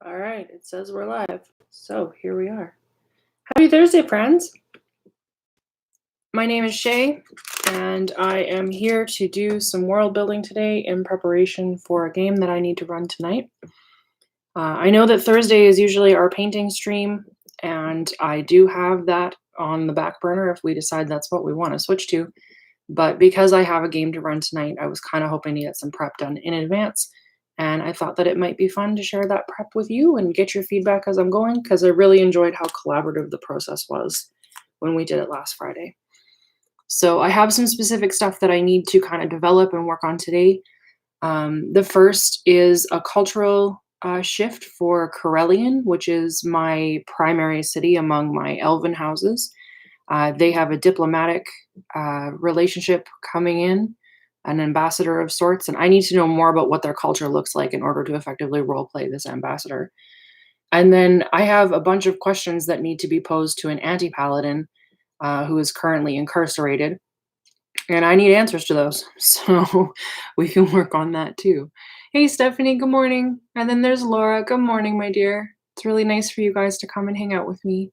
All right, it says we're live. So here we are. Happy Thursday, friends. My name is Shay, and I am here to do some world building today in preparation for a game that I need to run tonight. I know that Thursday is usually our painting stream, and I do have that on the back burner if we decide that's what we want to switch to. But because I have a game to run tonight, I was kind of hoping to get some prep done in advance. And I thought that it might be fun to share that prep with you and get your feedback as I'm going, because I really enjoyed how collaborative the process was when we did it last Friday. So I have some specific stuff that I need to kind of develop and work on today. The first is a cultural shift for Corellion, which is my primary city among my elven houses. They have a diplomatic relationship coming in, an ambassador of sorts, and I need to know more about what their culture looks like in order to effectively roleplay this ambassador. And then I have a bunch of questions that need to be posed to an anti-paladin who is currently incarcerated, and I need answers to those, so we can work on that too. Hey, Stephanie, good morning. And then there's Laura. Good morning, my dear. It's really nice for you guys to come and hang out with me.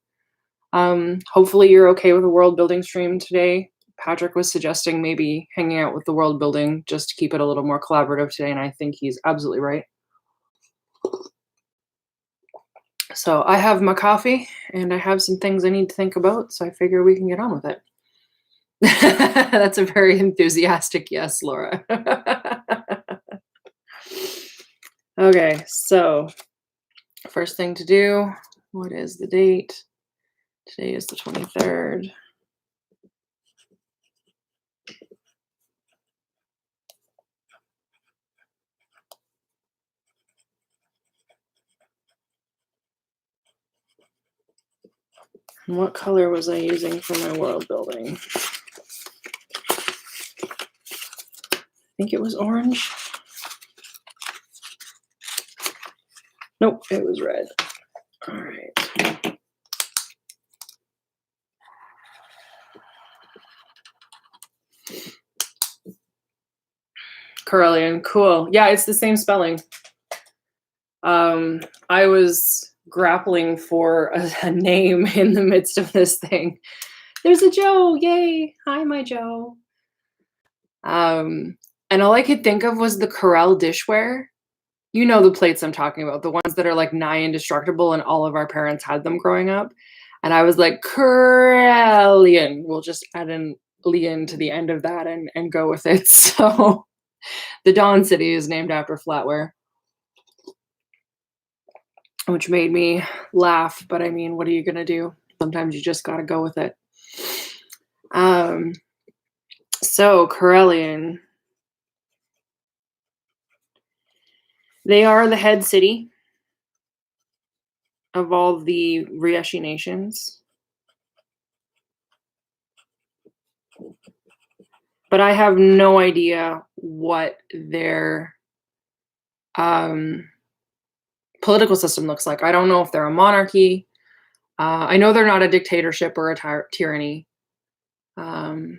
Hopefully you're okay with a world building stream today. Patrick was suggesting maybe hanging out with the world building just to keep it a little more collaborative today, and I think he's absolutely right. So I have my coffee, and I have some things I need to think about, so I figure we can get on with it. That's a very enthusiastic yes, Laura. Okay, so first thing to do, what is the date? Today is the 23rd. And what color was I using for my world building? I think it was orange. Nope, it was red. All right. Corellion, cool. Yeah, it's the same spelling. I was grappling for a name in the midst of this thing. There's a Joe, yay! Hi, my Joe. And all I could think of was the Corel dishware. You know the plates I'm talking about, the ones that are like nigh indestructible, and all of our parents had them growing up. And I was like, Corellion. We'll just add an Lian to the end of that and go with it. So the Dawn City is named after flatware, which made me laugh. But I mean, what are you going to do? Sometimes you just got to go with it. So Corellion. They are the head city of all the Ryeshi nations. But I have no idea what their political system looks like. I don't know if they're a monarchy. I know they're not a dictatorship or a tyranny. No,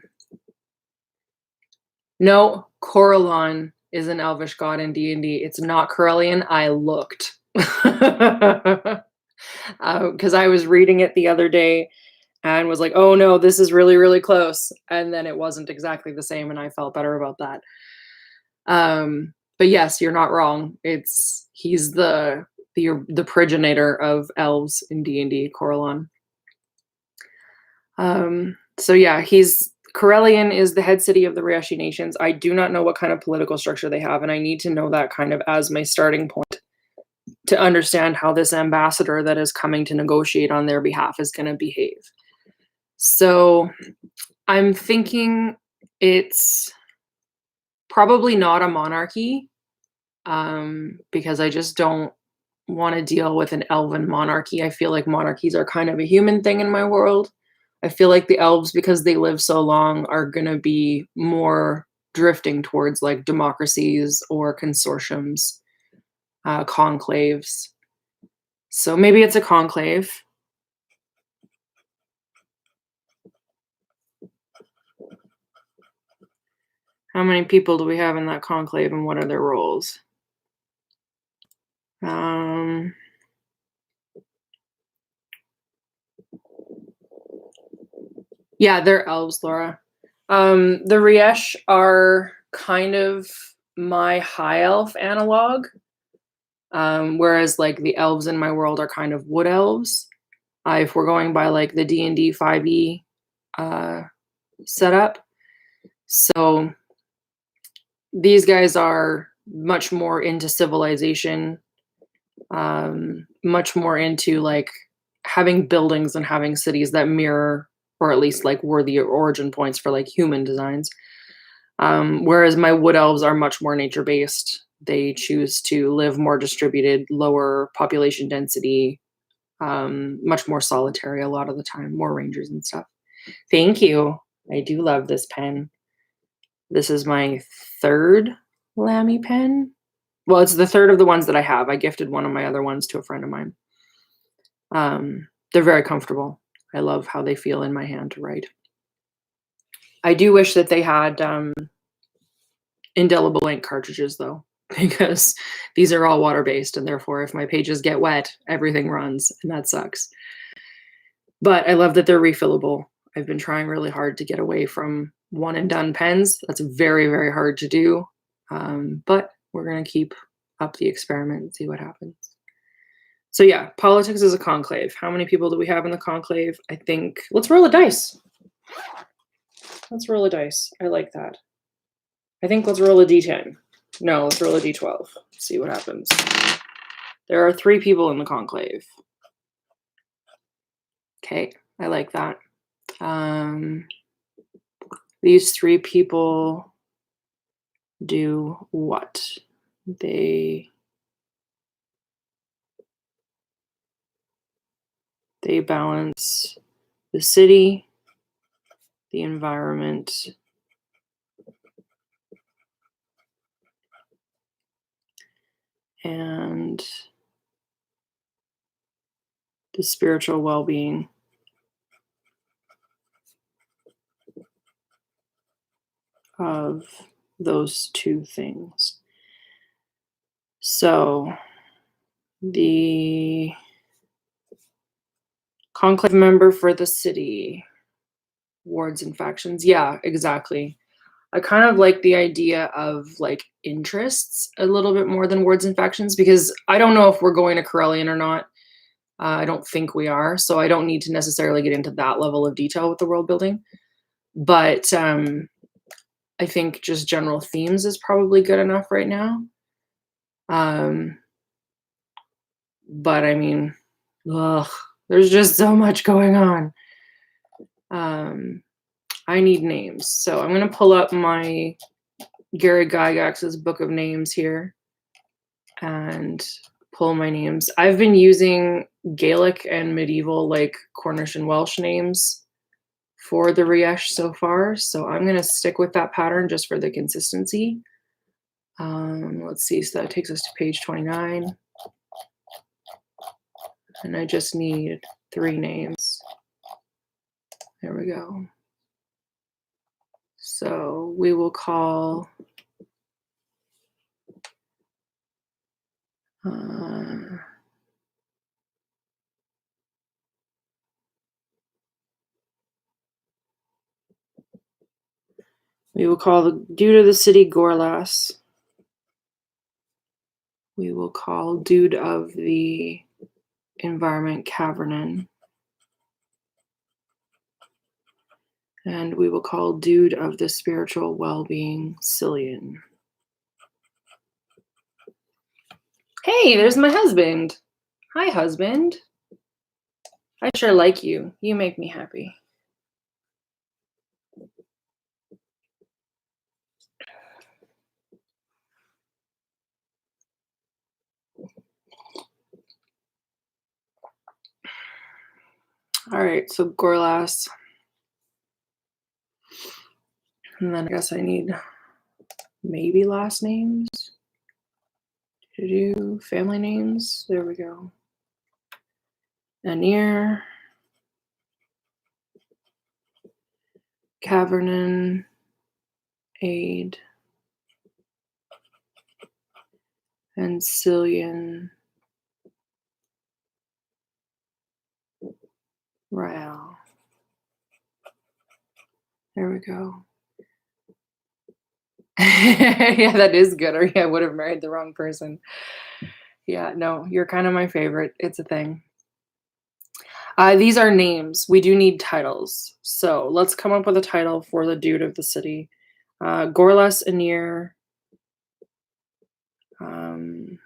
Corellion is an elvish god in D&D. It's not Corellion. I looked. Because I was reading it the other day and was like, oh no, this is really, really close. And then it wasn't exactly the same, and I felt better about that. But yes, you're not wrong. He's the progenitor of elves in D&D, Corellion. So yeah, Corellion is the head city of the Ryeshi nations. I do not know what kind of political structure they have, and I need to know that kind of as my starting point to understand how this ambassador that is coming to negotiate on their behalf is going to behave. So I'm thinking it's probably not a monarchy, because I just don't want to deal with an elven monarchy. I feel like monarchies are kind of a human thing in my world. I feel like the elves, because they live so long, are going to be more drifting towards like democracies or consortiums, conclaves. So maybe it's a conclave. How many people do we have in that conclave, and what are their roles? Yeah, they're elves, Laura. The Ryeshi are kind of my high elf analog, whereas like the elves in my world are kind of wood elves. If we're going by like the D&D 5e setup. So these guys are much more into civilization, much more into like having buildings and having cities that mirror, or at least like were the origin points for like human designs. Whereas my wood elves are much more nature based. They choose to live more distributed, lower population density, much more solitary a lot of the time, more rangers and stuff. Thank you. I do love this pen. This is my third Lamy pen. Well, it's the third of the ones that I have. I gifted one of my other ones to a friend of mine. They're very comfortable. I love how they feel in my hand to write. I do wish that they had indelible ink cartridges though, because these are all water-based, and therefore if my pages get wet, everything runs, and that sucks. But I love that they're refillable. I've been trying really hard to get away from one and done pens. That's very, very hard to do. But we're going to keep up the experiment and see what happens. So yeah, politics is a conclave. How many people do we have in the conclave? I think, let's roll a dice. Let's roll a dice. I like that. I think let's roll a d10. No, let's roll a d12. See what happens. There are 3 people in the conclave. Okay, I like that. These 3 people do what? They balance the city, the environment, and the spiritual well-being of those 2 things. So the conclave member for the city, wards and factions. Yeah, exactly. I kind of like the idea of like interests a little bit more than wards and factions, because I don't know if we're going to Corellion or not. I don't think we are, so I don't need to necessarily get into that level of detail with the world building. But I think just general themes is probably good enough right now. But I mean, there's just so much going on. I need names. So I'm going to pull up my Gary Gygax's book of names here and pull my names. I've been using Gaelic and medieval, like Cornish and Welsh names for the Ryeshi so far. So I'm going to stick with that pattern just for the consistency. Let's see. So that takes us to page 29. And I just need 3 names. There we go. So we will call the dude of the city Gorlas. We will call dude of the environment Cavernan. And we will call dude of the spiritual well-being Cillian. Hey, there's my husband. Hi, husband. I sure like you. You make me happy. All right, so Gorlas. And then I guess I need maybe last names to do family names. There we go. Anir, Cavernan, Aid, and Cillian, Rael. There we go. Yeah, that is good. Or yeah, I would have married the wrong person. Yeah, no, you're kind of my favorite. It's a thing. These are names. We do need titles. So let's come up with a title for the dude of the city. Gorlas Anir. Um,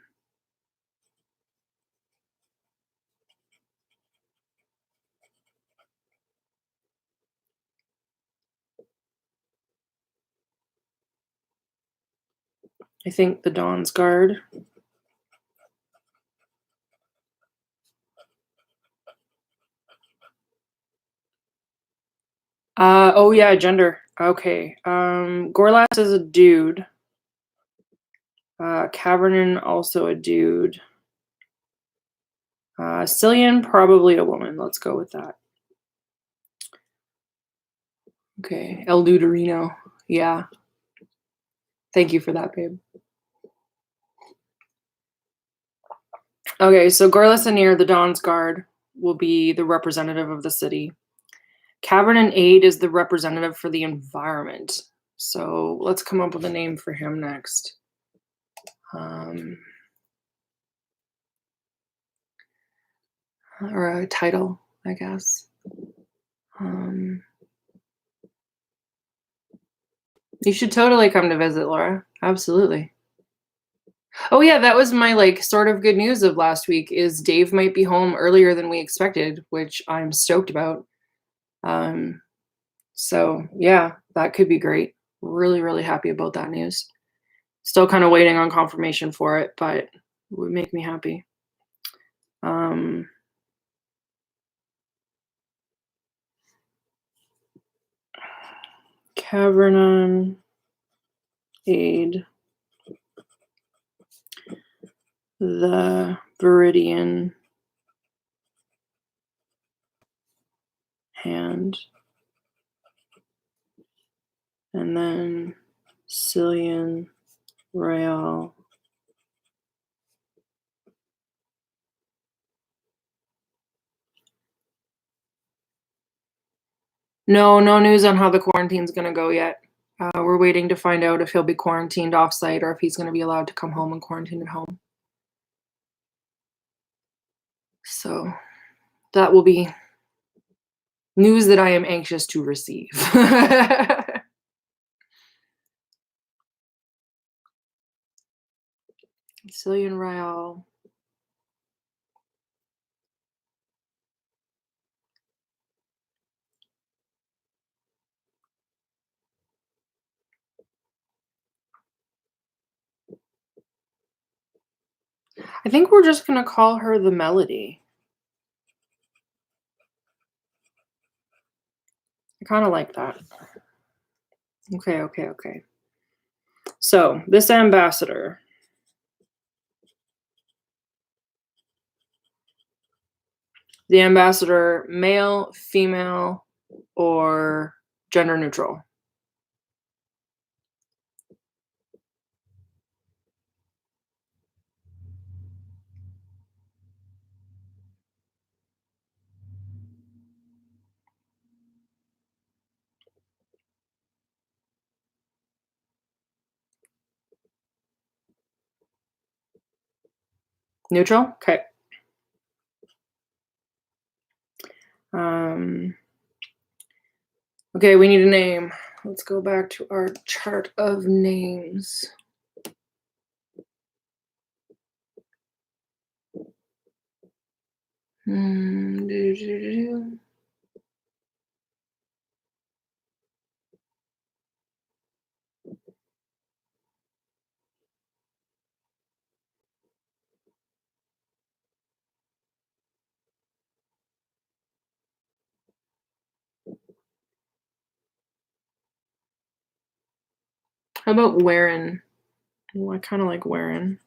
I think the Dawn's Guard. Oh yeah, gender. Okay. Gorlas is a dude. Cavernin also a dude. Cillian probably a woman. Let's go with that. Okay. El Duderino. Yeah. Thank you for that, babe. Okay, so Gorlas Anir, the Dawn's Guard, will be the representative of the city. Cavernin Aid is the representative for the environment. So let's come up with a name for him next. Or a title, I guess. You should totally come to visit, Laura. Absolutely. Oh yeah, that was my like sort of good news of last week is Dave might be home earlier than we expected, which I'm stoked about. So yeah, that could be great. Really, really happy about that news. Still kind of waiting on confirmation for it, but it would make me happy. Cavernon Aid, the Viridian Hand, and then Cillian Royale. No news on how the quarantine's going to go yet. We're waiting to find out if he'll be quarantined off-site or if he's going to be allowed to come home and quarantine at home. So that will be news that I am anxious to receive. Cillian Royale. I think we're just going to call her the Melody. I kind of like that. Okay. So this ambassador. The ambassador, male, female, or gender neutral? Neutral? Okay. Okay, we need a name. Let's go back to our chart of names. How about Warren? Oh, I kind of like Warren.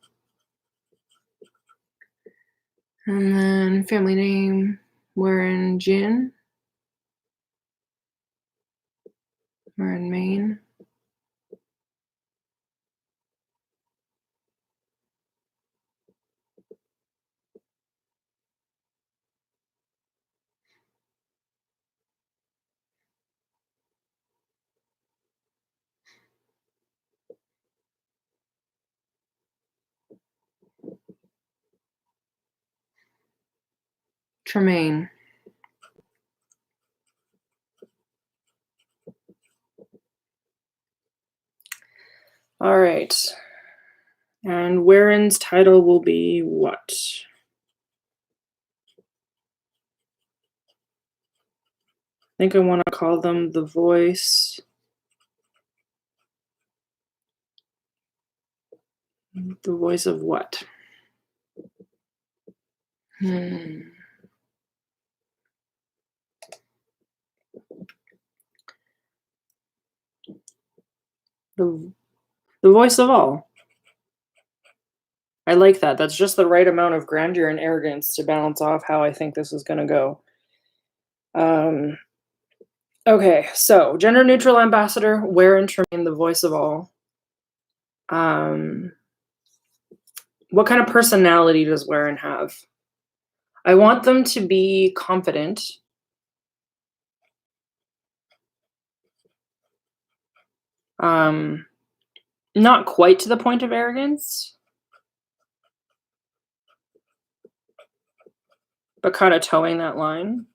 And then family name, Warren Jin. Warren Maine. Tremaine. All right. And Warren's title will be what? I think I want to call them the voice. The voice of what? The voice of all. I like that. That's just the right amount of grandeur and arrogance to balance off how I think this is going to go. Okay, so gender neutral ambassador, Warren Tremaine, the voice of all. What kind of personality does Warren have? I want them to be confident. Not quite to the point of arrogance, but kind of towing that line.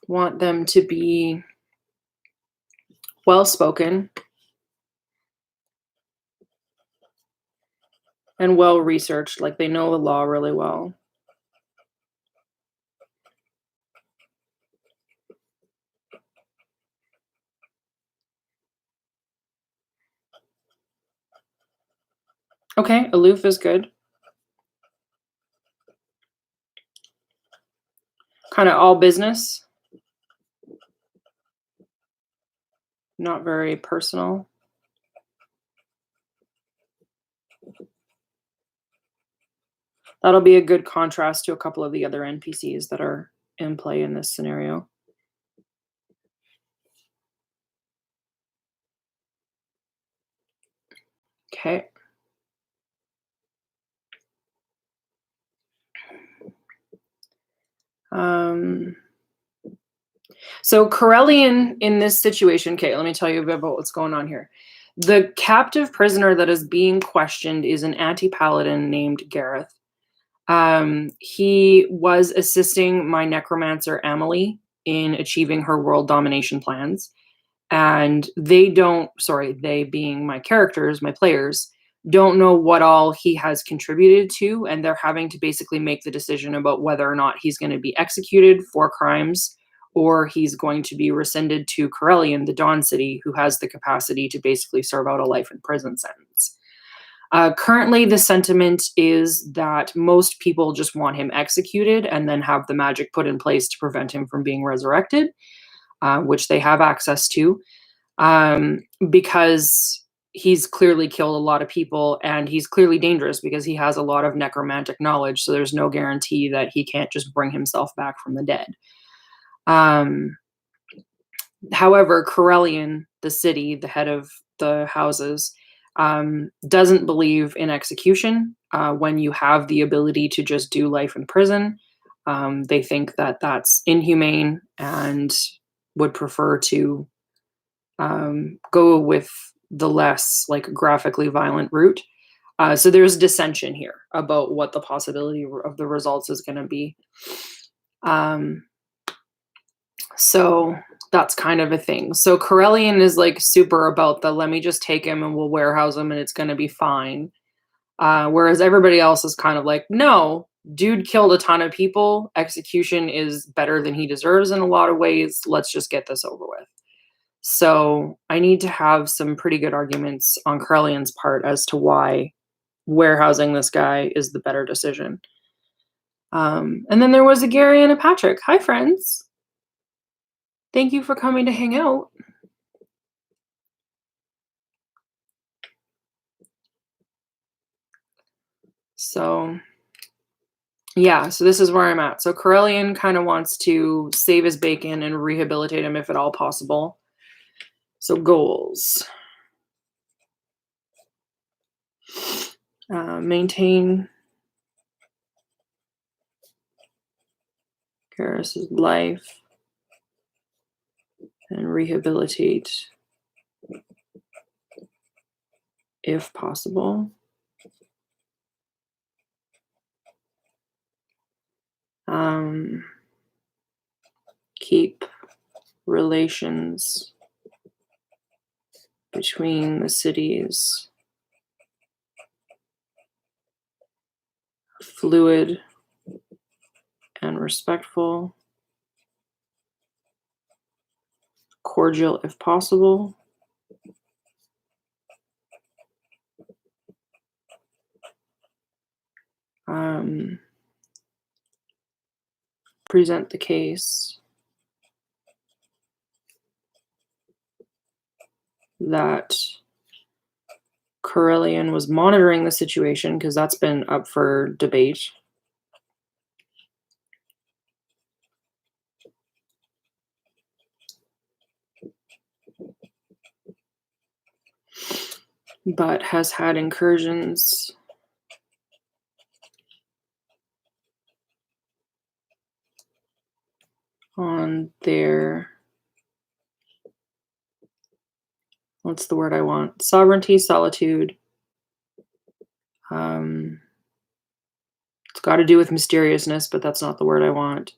Want them to be well-spoken and well-researched, like they know the law really well. Okay, aloof is good. Kind of all business. Not very personal. That'll be a good contrast to a couple of the other NPCs that are in play in this scenario. Okay. So Corellion in this situation, okay, let me tell you a bit about what's going on here. The captive prisoner that is being questioned is an anti-paladin named Garus. He was assisting my necromancer Amelie in achieving her world domination plans. And they being my characters, my players, don't know what all he has contributed to, and they're having to basically make the decision about whether or not he's going to be executed for crimes or he's going to be rescinded to Corellion, the Dawn City, who has the capacity to basically serve out a life in prison sentence. Currently, the sentiment is that most people just want him executed and then have the magic put in place to prevent him from being resurrected, which they have access to, because he's clearly killed a lot of people and he's clearly dangerous because he has a lot of necromantic knowledge. So there's no guarantee that he can't just bring himself back from the dead. However, Corellion, the city, the head of the houses, doesn't believe in execution when you have the ability to just do life in prison. They think that that's inhumane and would prefer to go with the less graphically violent route. So there's dissension here about what the possibility of the results is going to be. So that's kind of a thing. So Corellion is super about the let me just take him and we'll warehouse him and it's going to be fine. Whereas everybody else is kind of like, no, dude killed a ton of people. Execution is better than he deserves in a lot of ways. Let's just get this over with. So I need to have some pretty good arguments on Corellion's part as to why warehousing this guy is the better decision. And then there was a Gary and a Patrick. Hi, friends. Thank you for coming to hang out. So, yeah, so this is where I'm at. So Corellion kind of wants to save his bacon and rehabilitate him if at all possible. So goals. Maintain Garus's life and rehabilitate if possible. Keep relations between the cities fluid and respectful, cordial if possible. Present the case that Corellion was monitoring the situation, because that's been up for debate. But has had incursions on their, what's the word I want? Sovereignty, solitude. It's got to do with mysteriousness, but that's not the word I want.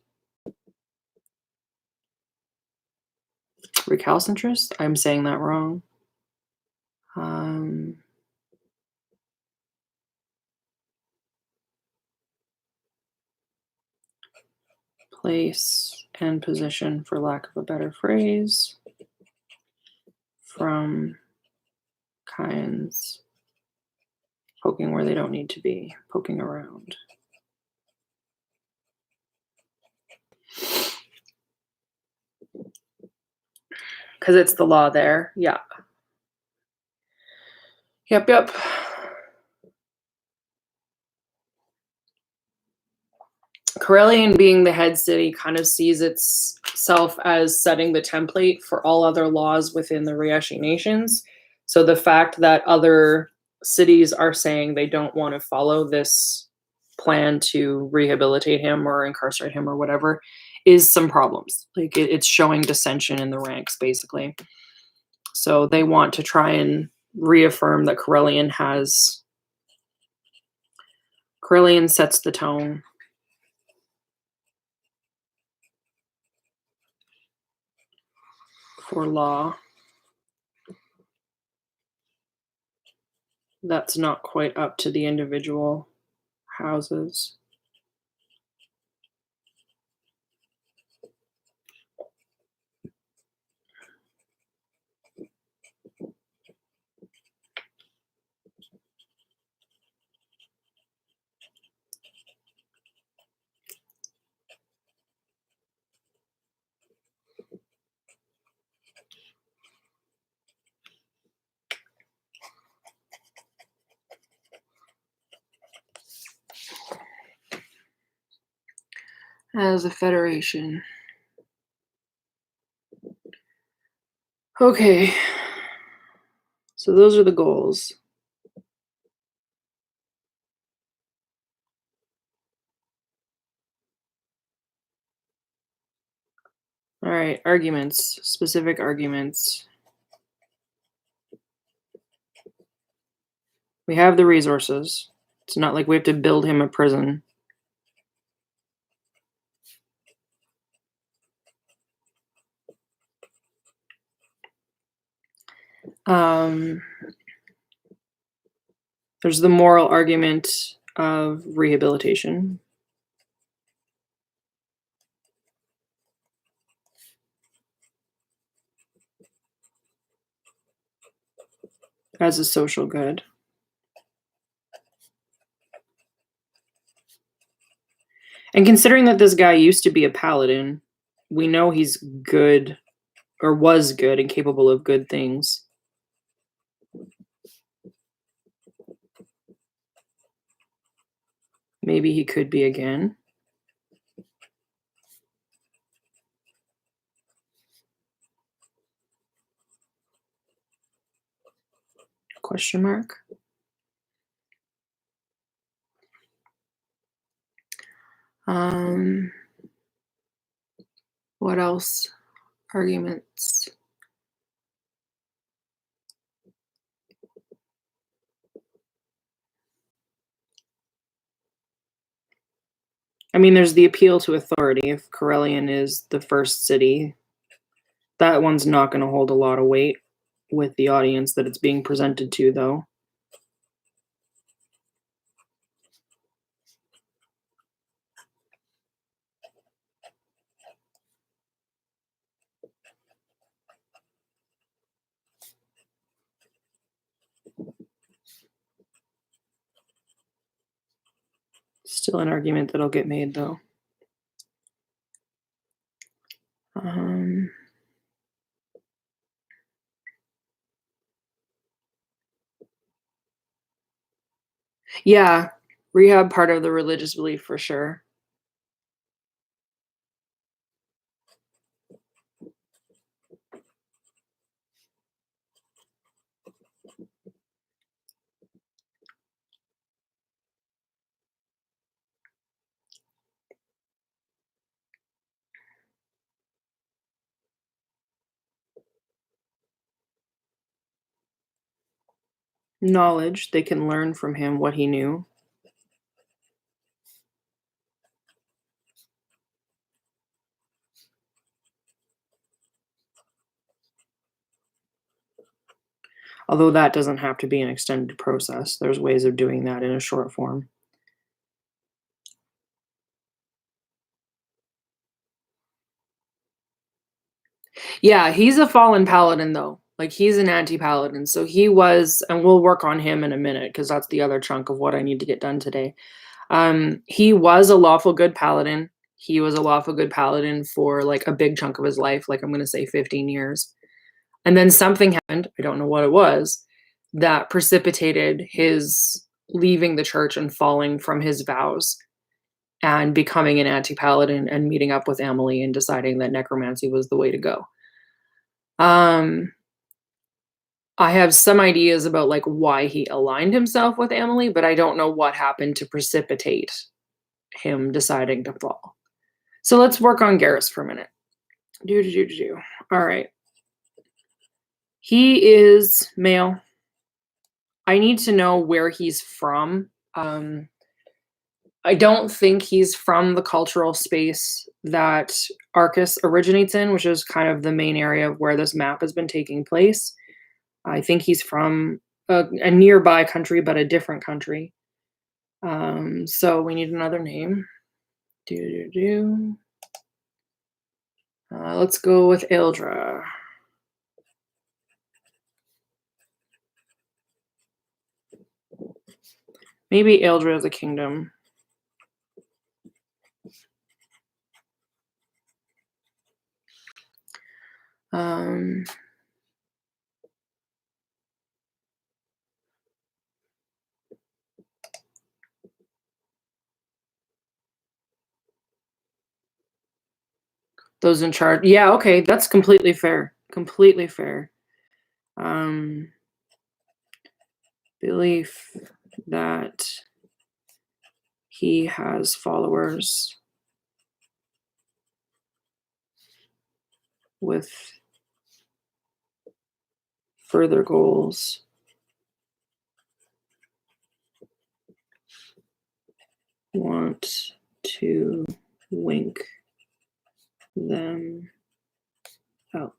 Recalcitrance? I'm saying that wrong. Place and position, for lack of a better phrase, from kinds poking where they don't need to be, poking around. Because it's the law there. Yeah. Yep. Corellion, being the head city, kind of sees itself as setting the template for all other laws within the Ryeshi nations. So the fact that other cities are saying they don't want to follow this plan to rehabilitate him or incarcerate him or whatever is some problems. Like it's showing dissension in the ranks, basically. So they want to try and reaffirm that Corellion sets the tone for law. That's not quite up to the individual houses. As a federation. Okay. So those are the goals. All right, arguments, specific arguments. We have the resources. It's not like we have to build him a prison. There's the moral argument of rehabilitation. As a social good. And considering that this guy used to be a paladin, we know he's good, or was good and capable of good things. Maybe he could be again. Question mark. What else Arguments. I mean, there's the appeal to authority. If Corellion is the first city, that one's not going to hold a lot of weight with the audience that it's being presented to, though. Still an argument that'll get made, though. Yeah, rehab part of the religious belief for sure. Knowledge, they can learn from him what he knew. Although that doesn't have to be an extended process. There's ways of doing that in a short form. Yeah, he's a fallen paladin, though. Like, he's an anti-paladin. So he was, and we'll work on him in a minute, because that's the other chunk of what I need to get done today. He was a lawful good paladin. He was a lawful good paladin for, like, a big chunk of his life. Like, I'm going to say 15 years. And then something happened, I don't know what it was, that precipitated his leaving the church and falling from his vows and becoming an anti-paladin and meeting up with Emily and deciding that necromancy was the way to go. I have some ideas about like why he aligned himself with Emily, but I don't know what happened to precipitate him deciding to fall. So let's work on Garus for a minute. All right. He is male. I need to know where he's from. I don't think he's from the cultural space that Arcus originates in, which is kind of the main area of where this map has been taking place. I think he's from a nearby country, but a different country. So we need another name. Let's go with Eldra. Maybe Eldra is a kingdom. Those in charge. Yeah, okay, that's completely fair. Completely fair. Belief that he has followers with further goals. Want to wink them out.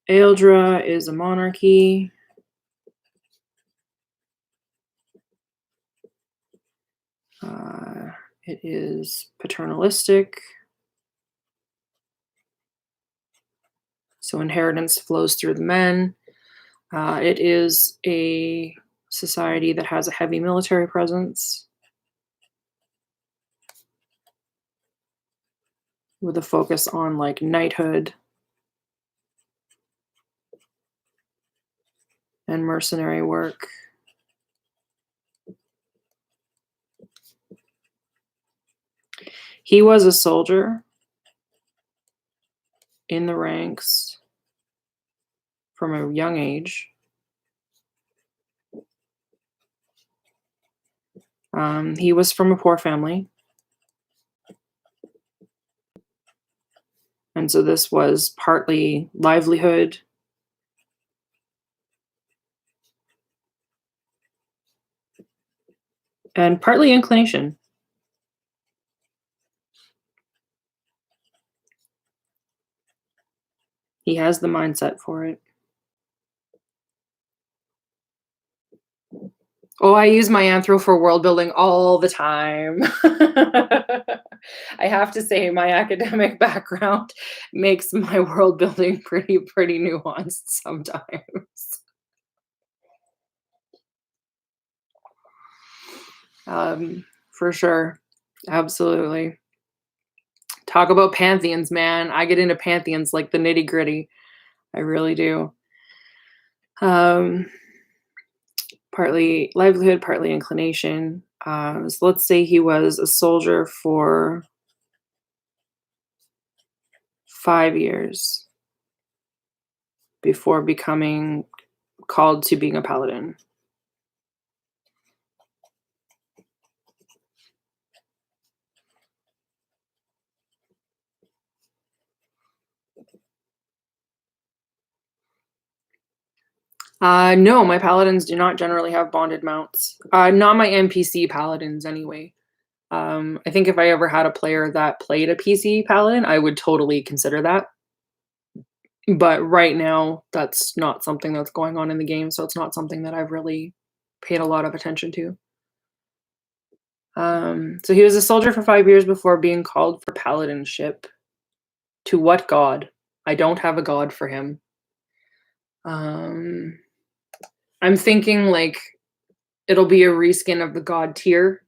Eldra is a monarchy. It is paternalistic. So inheritance flows through the men. It is a society that has a heavy military presence with a focus on like knighthood and mercenary work. He was a soldier. in the ranks from a young age. He was from a poor family. And so this was partly livelihood and partly inclination. He has the mindset for it. Oh, I use my anthro for world building all the time. I have to say my academic background makes my world building pretty nuanced sometimes. For sure. Absolutely. Talk about pantheons, man. I get into pantheons like the nitty-gritty. I really do. Partly livelihood, partly inclination. So let's say he was a soldier for 5 years before becoming called to being a paladin. No, my paladins do not generally have bonded mounts. Not my NPC paladins, anyway. I think if I ever had a player that played a PC paladin, I would totally consider that. But right now, that's not something that's going on in the game, so it's not something that I've really paid a lot of attention to. So he was a soldier for 5 years before being called for paladinship. To what god? I don't have a god for him. I'm thinking like it'll be a reskin of the god tier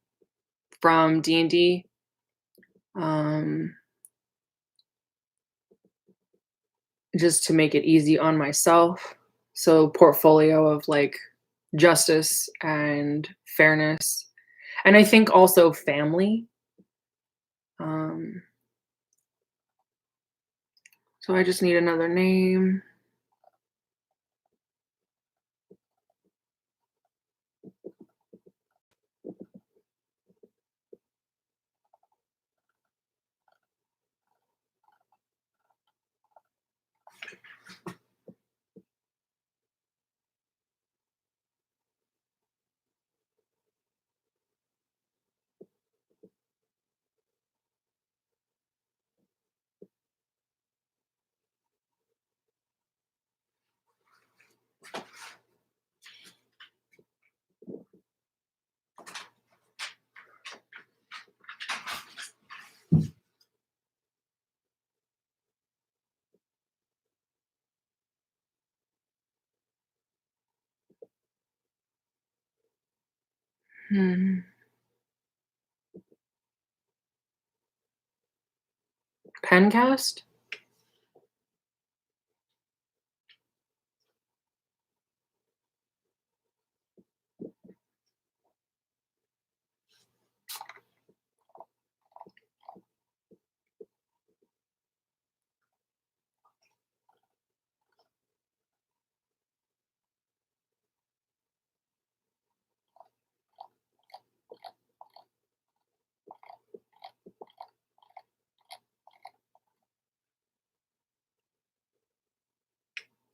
from D&D. Just to make it easy on myself. So portfolio of like justice and fairness. And I think also family. So I just need another name. Pencast?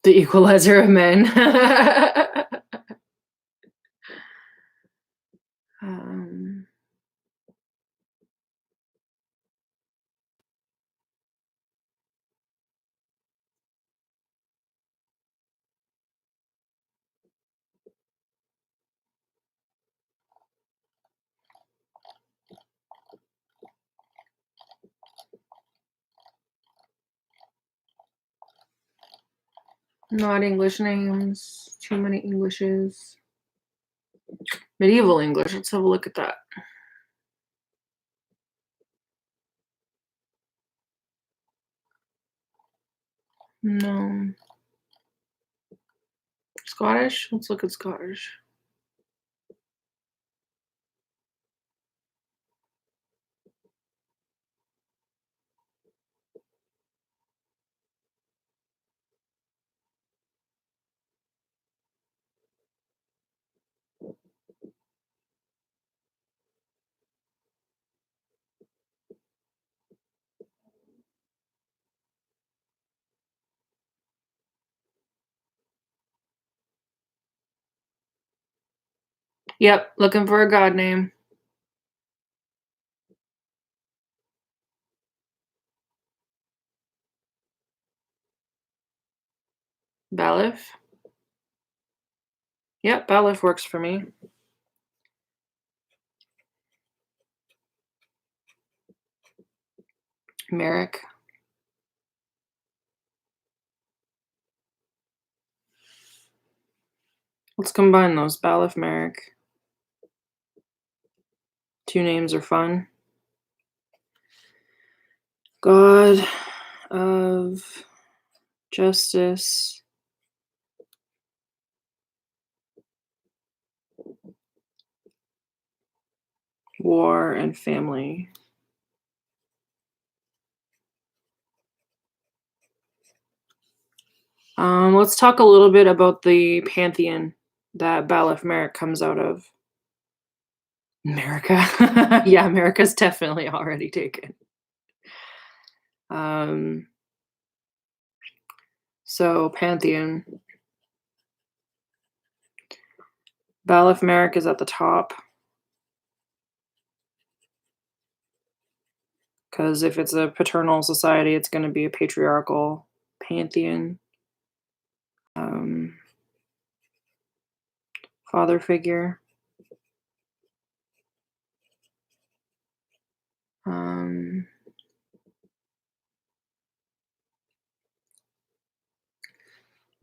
The Equalizer of Men. Not English names. Too many Englishes. Medieval English. Let's have a look at that. No. Scottish? Let's look at Scottish. Yep, looking for a god name. Balif? Yep, Balif works for me. Merrick. Let's combine those. Balif, Merrick. 2 names are fun. God of Justice. War and family. Let's talk a little bit about the pantheon that Balif Merrick comes out of. America. Yeah, America's definitely already taken. So pantheon. Balif Merrick is at the top. Because if it's a paternal society, it's going to be a patriarchal pantheon. Father figure.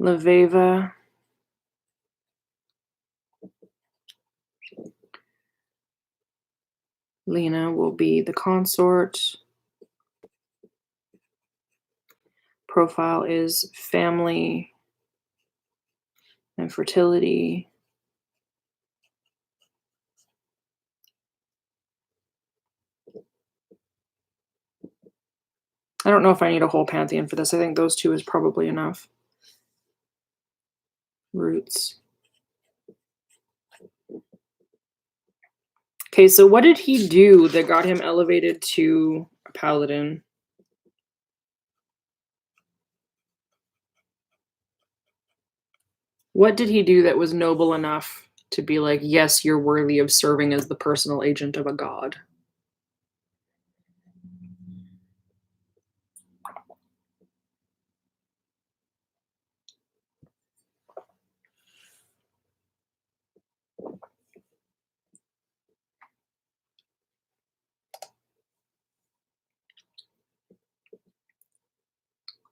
Leveva. Lena will be the consort. Profile is family and fertility. I don't know if I need a whole pantheon for this. I think those 2 is probably enough. Roots. Okay, so what did he do that got him elevated to a paladin? What did he do that was noble enough to be like, yes, you're worthy of serving as the personal agent of a god?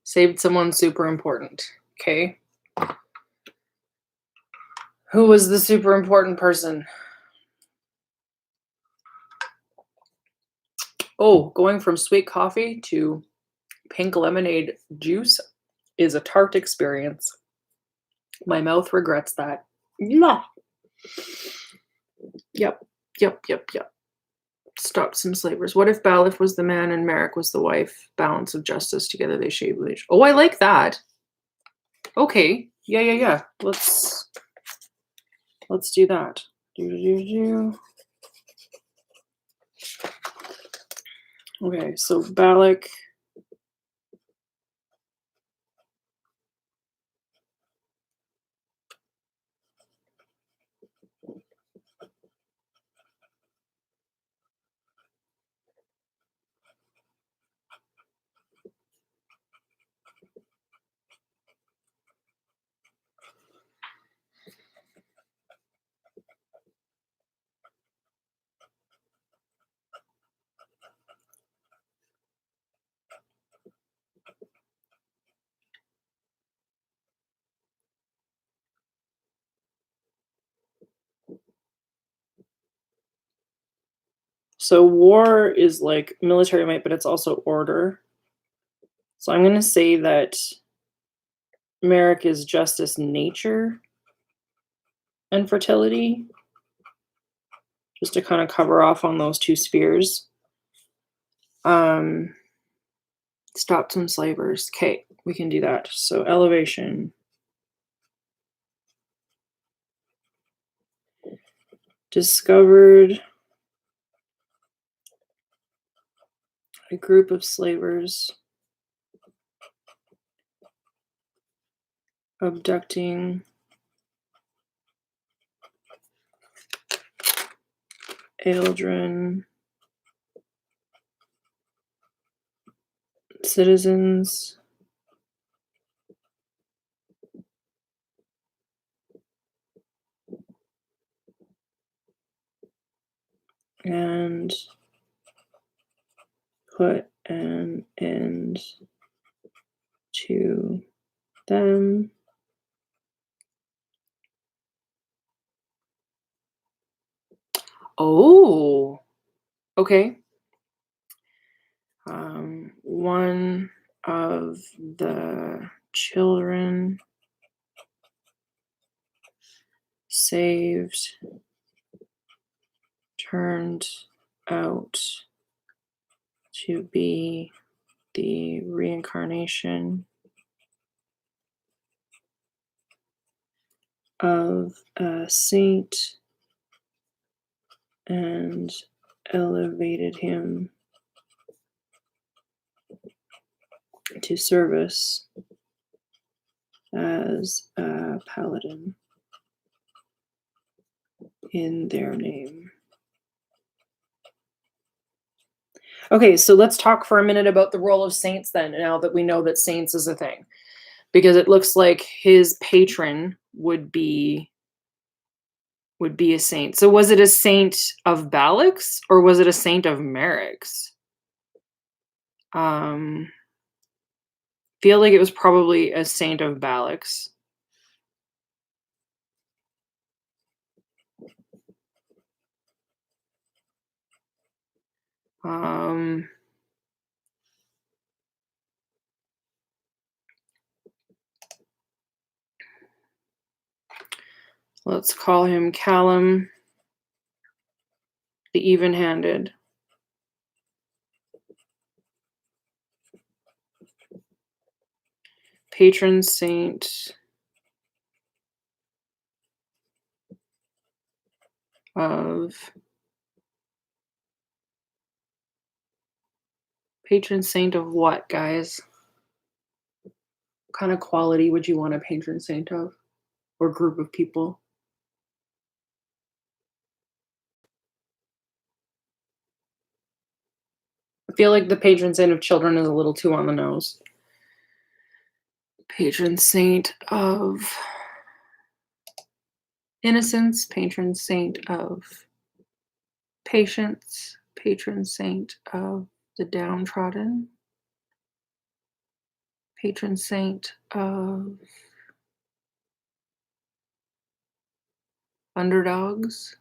Saved someone super important. Okay. Who was the super important person? Oh, going from sweet coffee to pink lemonade juice is a tart experience. My mouth regrets that. Yeah. Yep. Stop some slavers. What if Balif was the man and Merrick was the wife? Balance of justice. Together they shave bleach. Oh, I like that. Okay. Yeah. Let's do that. Okay, so Balak. So war is like military might, but it's also order. So I'm going to say that Merrick is justice, nature, and fertility. Just to kind of cover off on those 2 spheres. Stop some slavers. Okay, we can do that. So elevation. Discovered a group of slavers abducting Eldrin citizens and put an end to them. Oh, okay. One of the children saved turned out to be the reincarnation of a saint and elevated him to service as a paladin in their name. Okay, so let's talk for a minute about the role of saints then, now that we know that saints is a thing. Because it looks like his patron would be a saint. So was it a saint of Balix or was it a saint of Merix? Feel like it was probably a saint of Balix. Let's call him Callum the Even-Handed. Patron saint of what, guys? What kind of quality would you want a patron saint of, or group of people? I feel like the patron saint of children is a little too on the nose. Patron saint of innocence, patron saint of patience, patron saint of the downtrodden, patron saint of underdogs.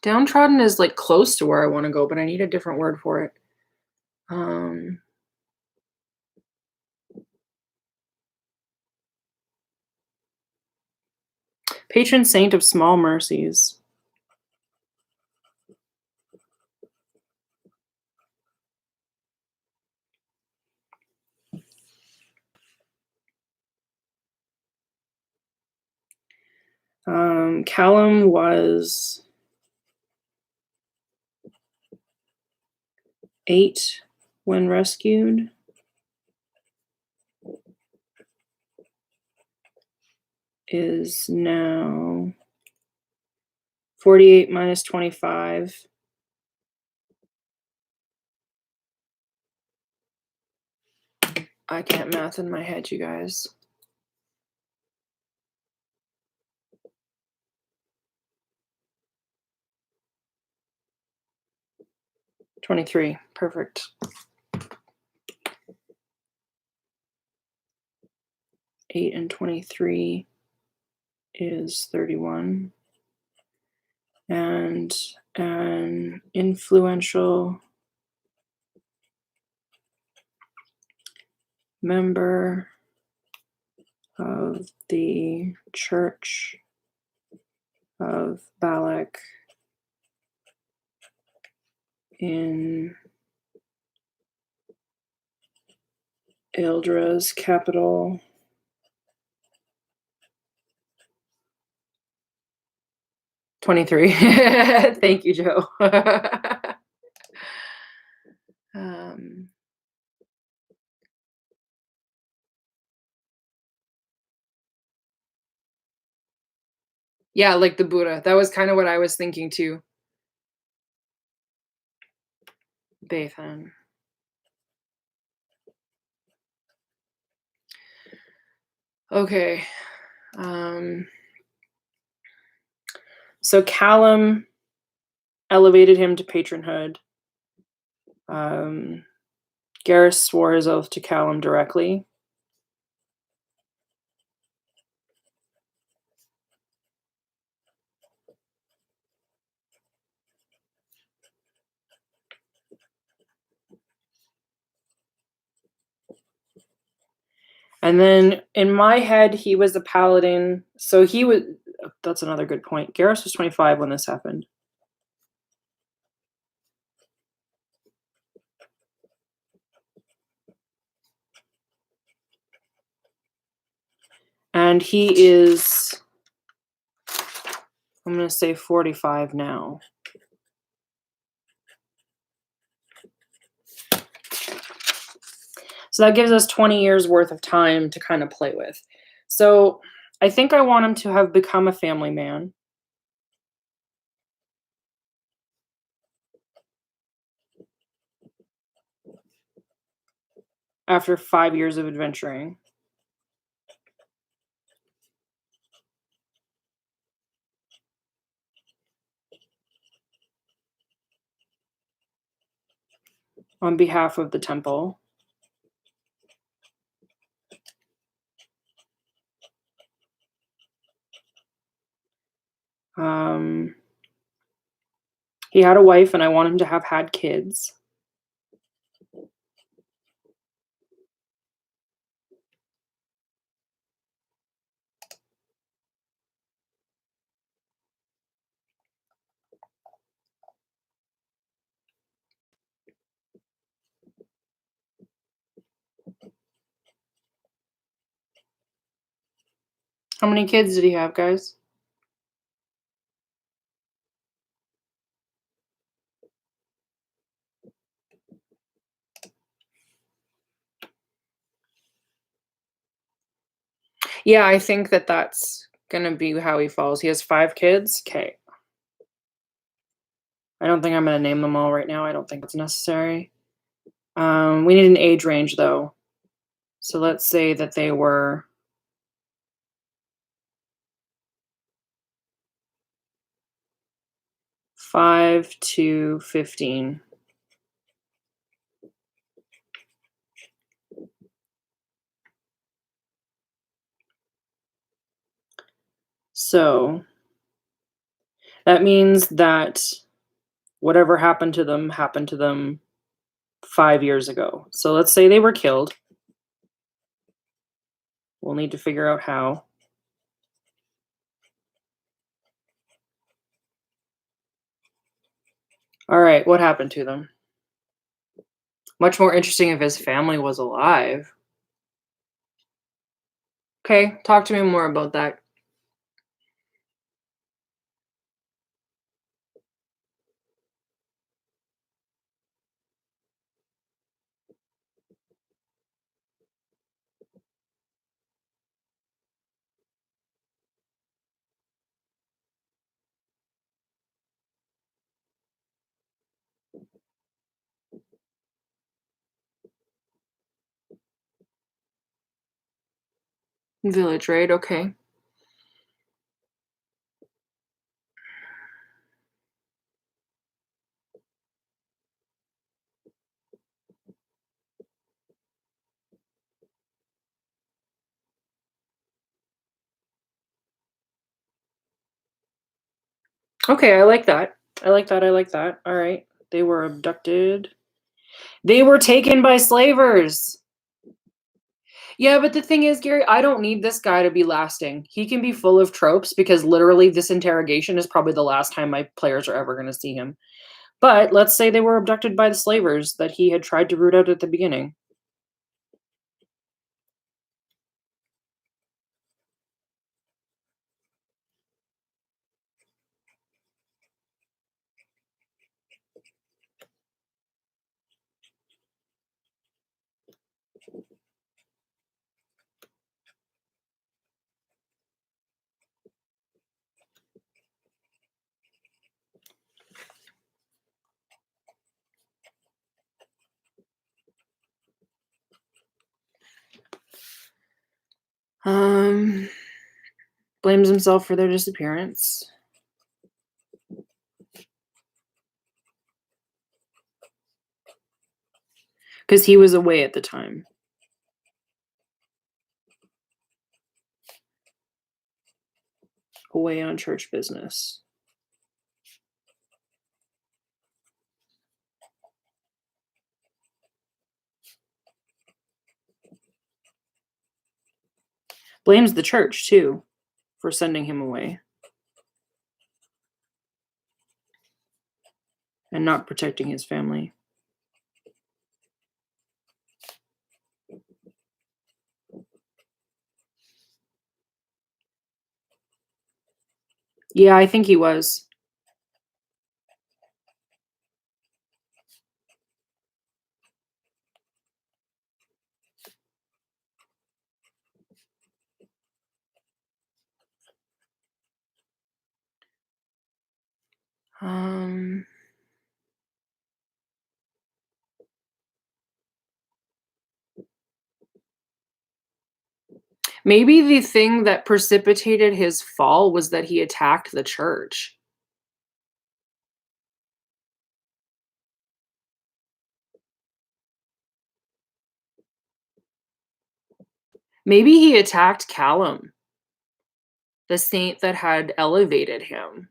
Downtrodden is like close to where I want to go, but I need a different word for it. Patron saint of small mercies. Callum was 8 when rescued. Is now 48 minus 25. I can't math in my head, you guys. 23. Perfect. 8 and 23 is 31. And an influential member of the Church of Balak in Ildra's capital. $23. Thank you, Joe. Yeah, like the Buddha. That was kind of what I was thinking too. Bathan. Okay. Um, so Callum elevated him to patronhood. Garus swore his oath to Callum directly. And then in my head, he was a paladin. So he was. That's another good point. Garus was 25 when this happened. And he is, I'm going to say 45 now. So that gives us 20 years worth of time to kind of play with. So I think I want him to have become a family man. After 5 years of adventuring. On behalf of the temple. He had a wife, and I want him to have had kids. How many kids did he have, guys? Yeah, I think that that's going to be how he falls. He has 5 kids. Okay. I don't think I'm going to name them all right now. I don't think it's necessary. We need an age range, though. So let's say that they were 5 to 15. So that means that whatever happened to them 5 years ago. So let's say they were killed. We'll need to figure out how. All right, what happened to them? Much more interesting if his family was alive. Okay, talk to me more about that. Village raid, okay. Okay, I like that. I like that. I like that. All right. They were abducted. They were taken by slavers. Yeah, but the thing is, Gary, I don't need this guy to be lasting. He can be full of tropes because literally this interrogation is probably the last time my players are ever going to see him. But let's say they were abducted by the slavers that he had tried to root out at the beginning. Blames himself for their disappearance. Because he was away at the time. Away on church business. Blames the church, too, for sending him away. And not protecting his family. Yeah, I think he was. Maybe the thing that precipitated his fall was that he attacked the church. Maybe he attacked Callum, the saint that had elevated him.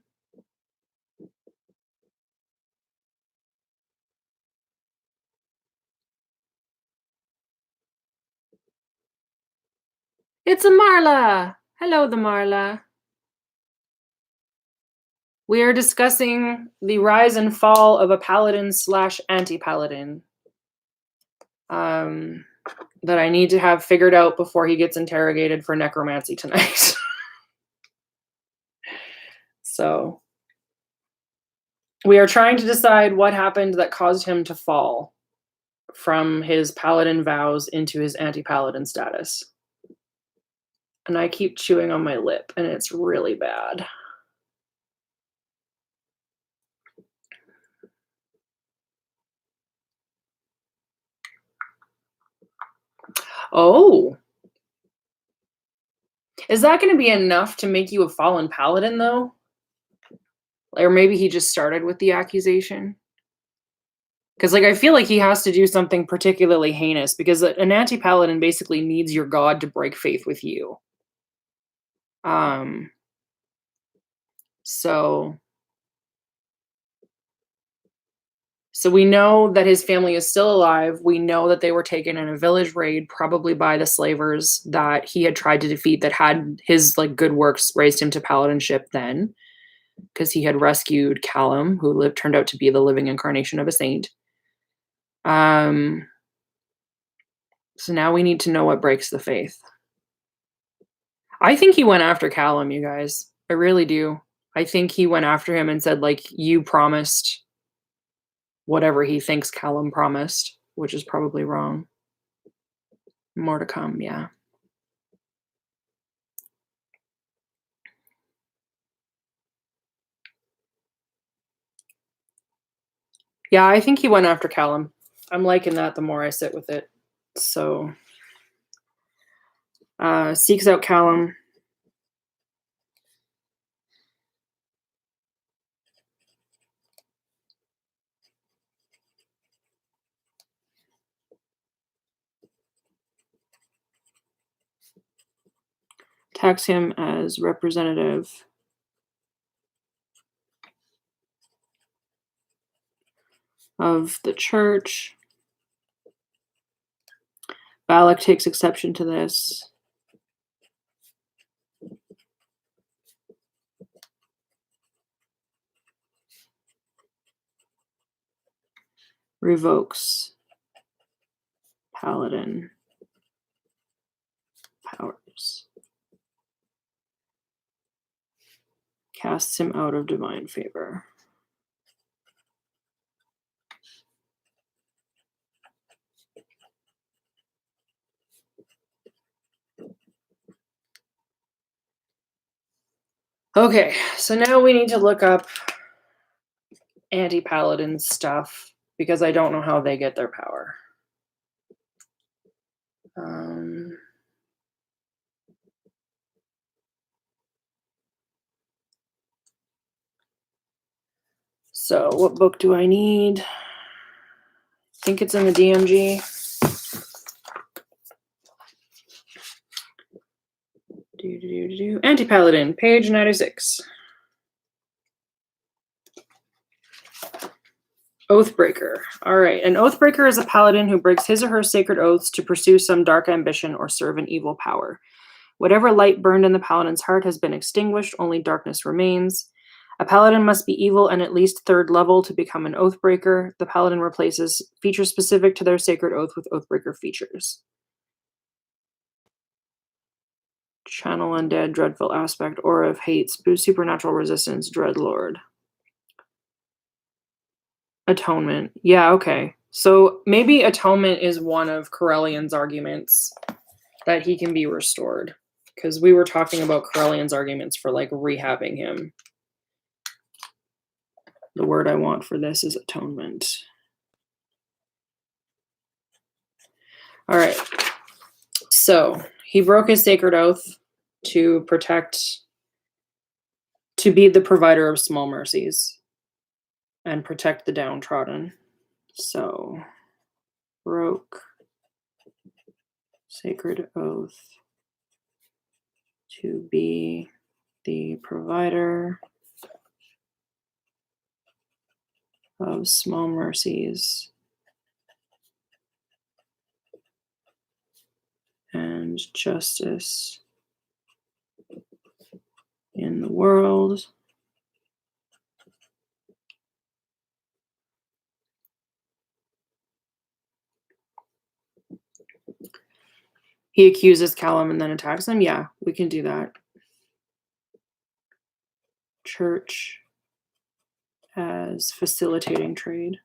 It's a Marla! Hello, the Marla. We are discussing the rise and fall of a paladin / anti-paladin. That I need to have figured out before he gets interrogated for necromancy tonight. So, we are trying to decide what happened that caused him to fall from his paladin vows into his anti-paladin status. And I keep chewing on my lip, and it's really bad. Oh. Is that going to be enough to make you a fallen paladin, though? Or maybe he just started with the accusation? Because, like, I feel like he has to do something particularly heinous, because an anti-paladin basically needs your god to break faith with you. So we know that his family is still alive. We know that they were taken in a village raid, probably by the slavers that he had tried to defeat, that had his like good works raised him to paladinship then, because he had rescued Callum, who turned out to be the living incarnation of a saint. So now we need to know what breaks the faith. I think he went after Callum, you guys. I really do. I think he went after him and said, like, you promised whatever he thinks Callum promised, which is probably wrong. More to come, yeah. Yeah, I think he went after Callum. I'm liking that the more I sit with it. So, seeks out Callum. Tax him as representative of the church. Balak takes exception to this. Revokes paladin powers. Casts him out of divine favor. Okay, so now we need to look up anti-paladin stuff, because I don't know how they get their power. So what book do I need? I think it's in the DMG. Anti-paladin, page 96. Oathbreaker. All right. An oathbreaker is a paladin who breaks his or her sacred oaths to pursue some dark ambition or serve an evil power. Whatever light burned in the paladin's heart has been extinguished, only darkness remains. A paladin must be evil and at least 3rd level to become an oathbreaker. The paladin replaces features specific to their sacred oath with oathbreaker features. Channel undead, dreadful aspect, aura of hate, supernatural resistance, dreadlord. Atonement. Yeah, okay. So maybe atonement is one of Corellion's arguments that he can be restored. Because we were talking about Corellion's arguments for like rehabbing him. The word I want for this is atonement. All right. So he broke his sacred oath to be the provider of small mercies and protect the downtrodden. So, broke sacred oath to be the provider of small mercies and justice in the world. He accuses Callum and then attacks him. Yeah, we can do that. Church as facilitating trade.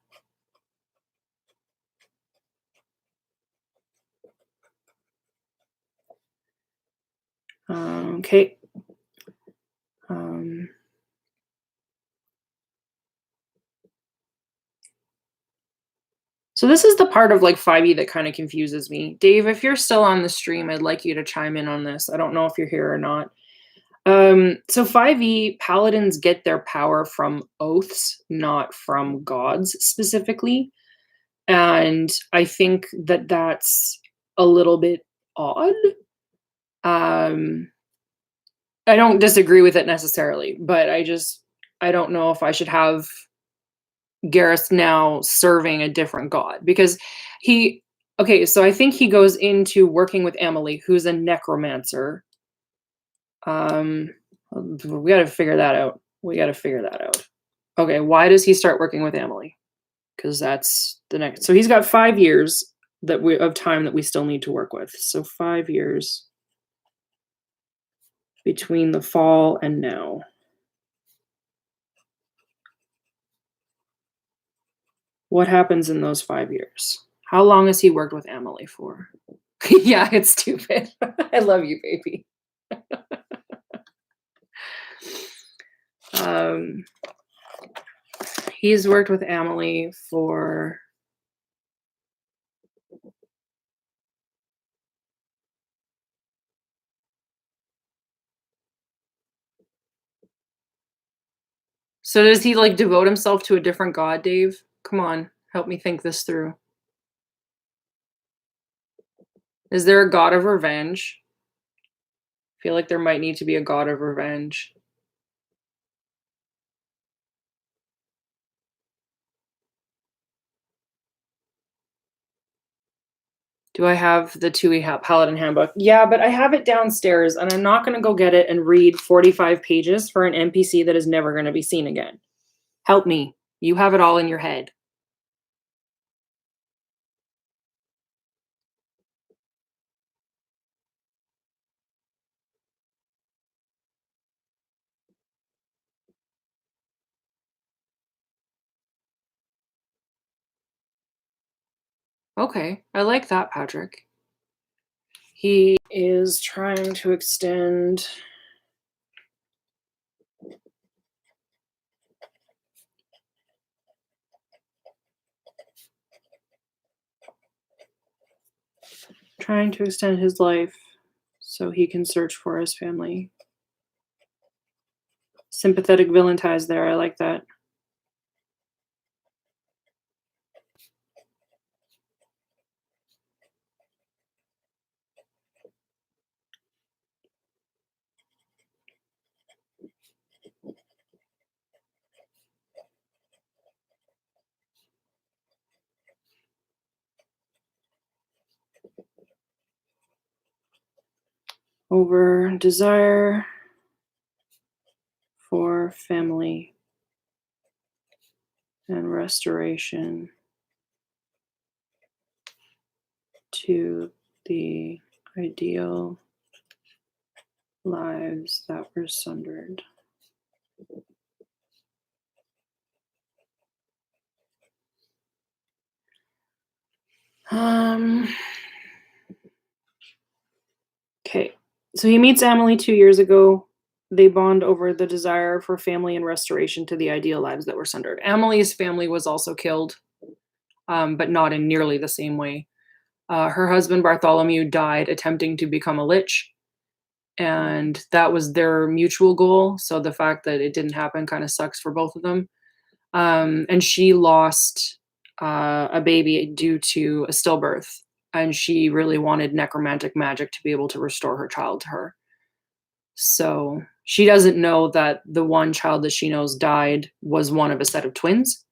Okay. So this is the part of like 5e that kind of confuses me. Dave, if you're still on the stream, I'd like you to chime in on this. I don't know if you're here or not. So 5e, paladins get their power from oaths, not from gods specifically. And I think that that's a little bit odd. I don't disagree with it necessarily, but I don't know if I should have Garus now serving a different god, because so I think he goes into working with Emily, who's a necromancer. We got to figure that out. Okay, why does he start working with Emily? Because that's the next. So he's got 5 years of time that we still need to work with. So 5 years between the fall and now. What happens in those 5 years? How long has he worked with Emily for? Yeah, it's stupid. I love you, baby. He's worked with Emily for So does he like devote himself to a different god, Dave? Come on, help me think this through. Is there a god of revenge? I feel like there might need to be a god of revenge. Do I have the 2e Paladin Handbook? Yeah, but I have it downstairs, and I'm not going to go get it and read 45 pages for an NPC that is never going to be seen again. Help me. You have it all in your head. Okay, I like that, Patrick. He is trying to extend... Trying to extend his life so he can search for his family. Sympathetic villain ties there. I like that. over desire for family and restoration to the ideal lives that were sundered. Okay, so he meets Emily 2 years ago. They bond over the desire for family and restoration to the ideal lives that were sundered. Emily's family was also killed, but not in nearly the same way. Her husband Bartholomew died attempting to become a lich, and that was their mutual goal. So the fact that it didn't happen kind of sucks for both of them. And she lost a baby due to a stillbirth, and she really wanted necromantic magic to be able to restore her child to her. So she doesn't know that the one child that she knows died was one of a set of twins.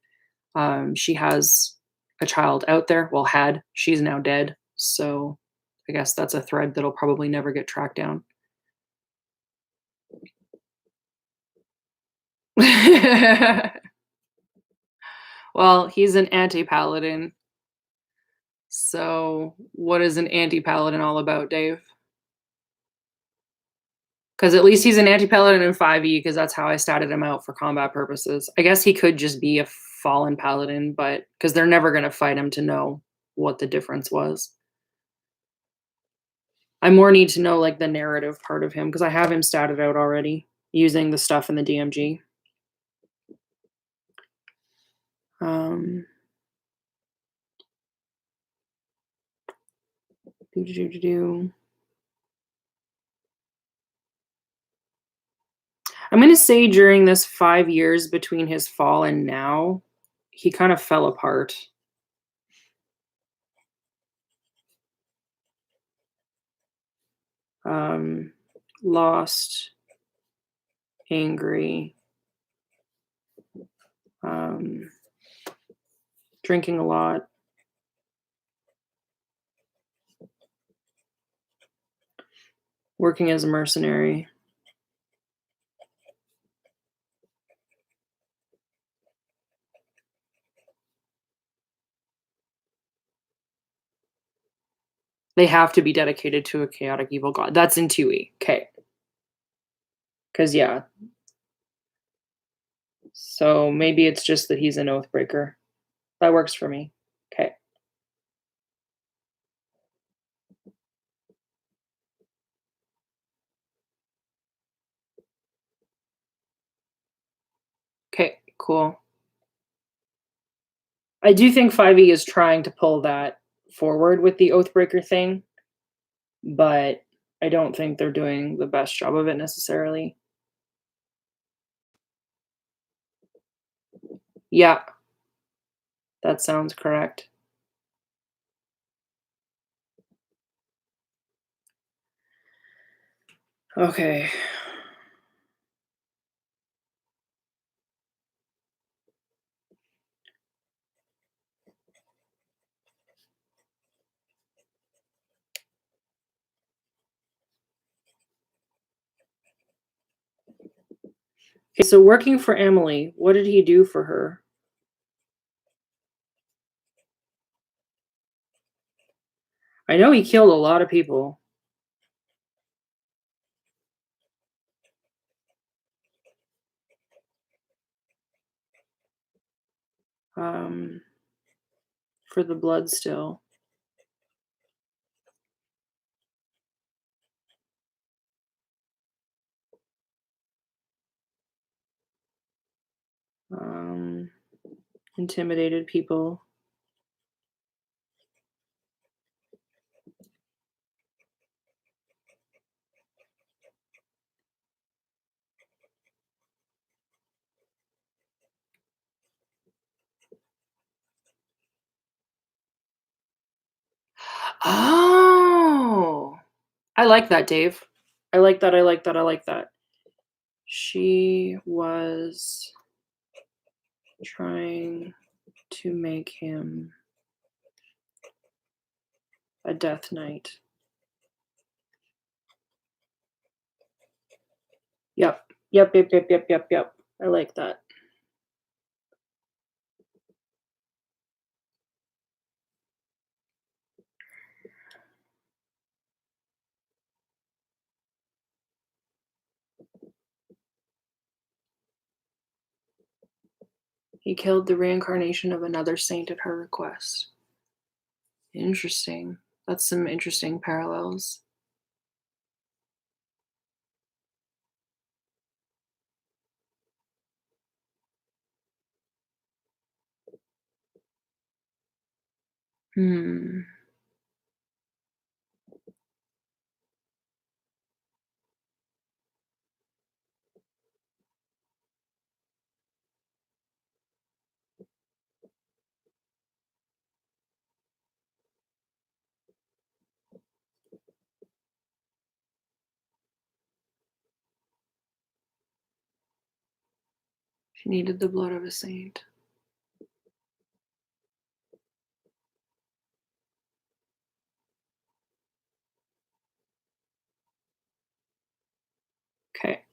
She has a child out there. Well, had. She's now dead. So I guess that's a thread that'll probably never get tracked down. Well, he's an anti-paladin. So what is an anti-paladin all about, Dave? Because at least he's an anti-paladin in 5e, because that's how I statted him out for combat purposes. I guess he could just be a fallen paladin, but because they're never going to fight him to know what the difference was. I more need to know like the narrative part of him, because I have him statted out already using the stuff in the DMG. I'm going to say during this 5 years between his fall and now, he kind of fell apart. Lost, angry, drinking a lot, working as a mercenary. They have to be dedicated to a chaotic evil god. That's in 2e. Okay. Because, yeah. So maybe it's just that he's an oathbreaker. That works for me. Okay. Okay, cool. I do think 5e is trying to pull that forward with the oathbreaker thing, but I don't think they're doing the best job of it necessarily. Yeah, that sounds correct. Okay. Okay, so working for Emily, what did he do for her? I know he killed a lot of people. For the blood still. Intimidated people. Oh, I like that, Dave. I like that. I like that. I like that. She was trying to make him a death knight. Yep. Yep, yep, yep, yep, yep, yep. I like that. He killed the reincarnation of another saint at her request. Interesting. That's some interesting parallels. Hmm. She needed the blood of a saint. Okay.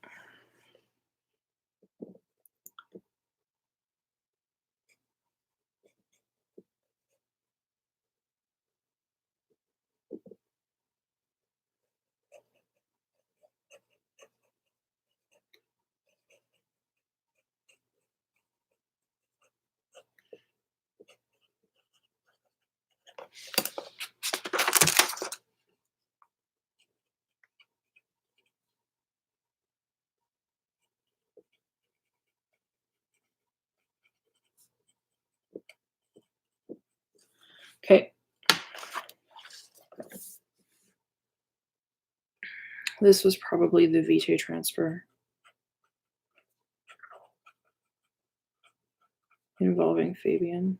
Okay. This was probably the Vitae transfer involving Fabian.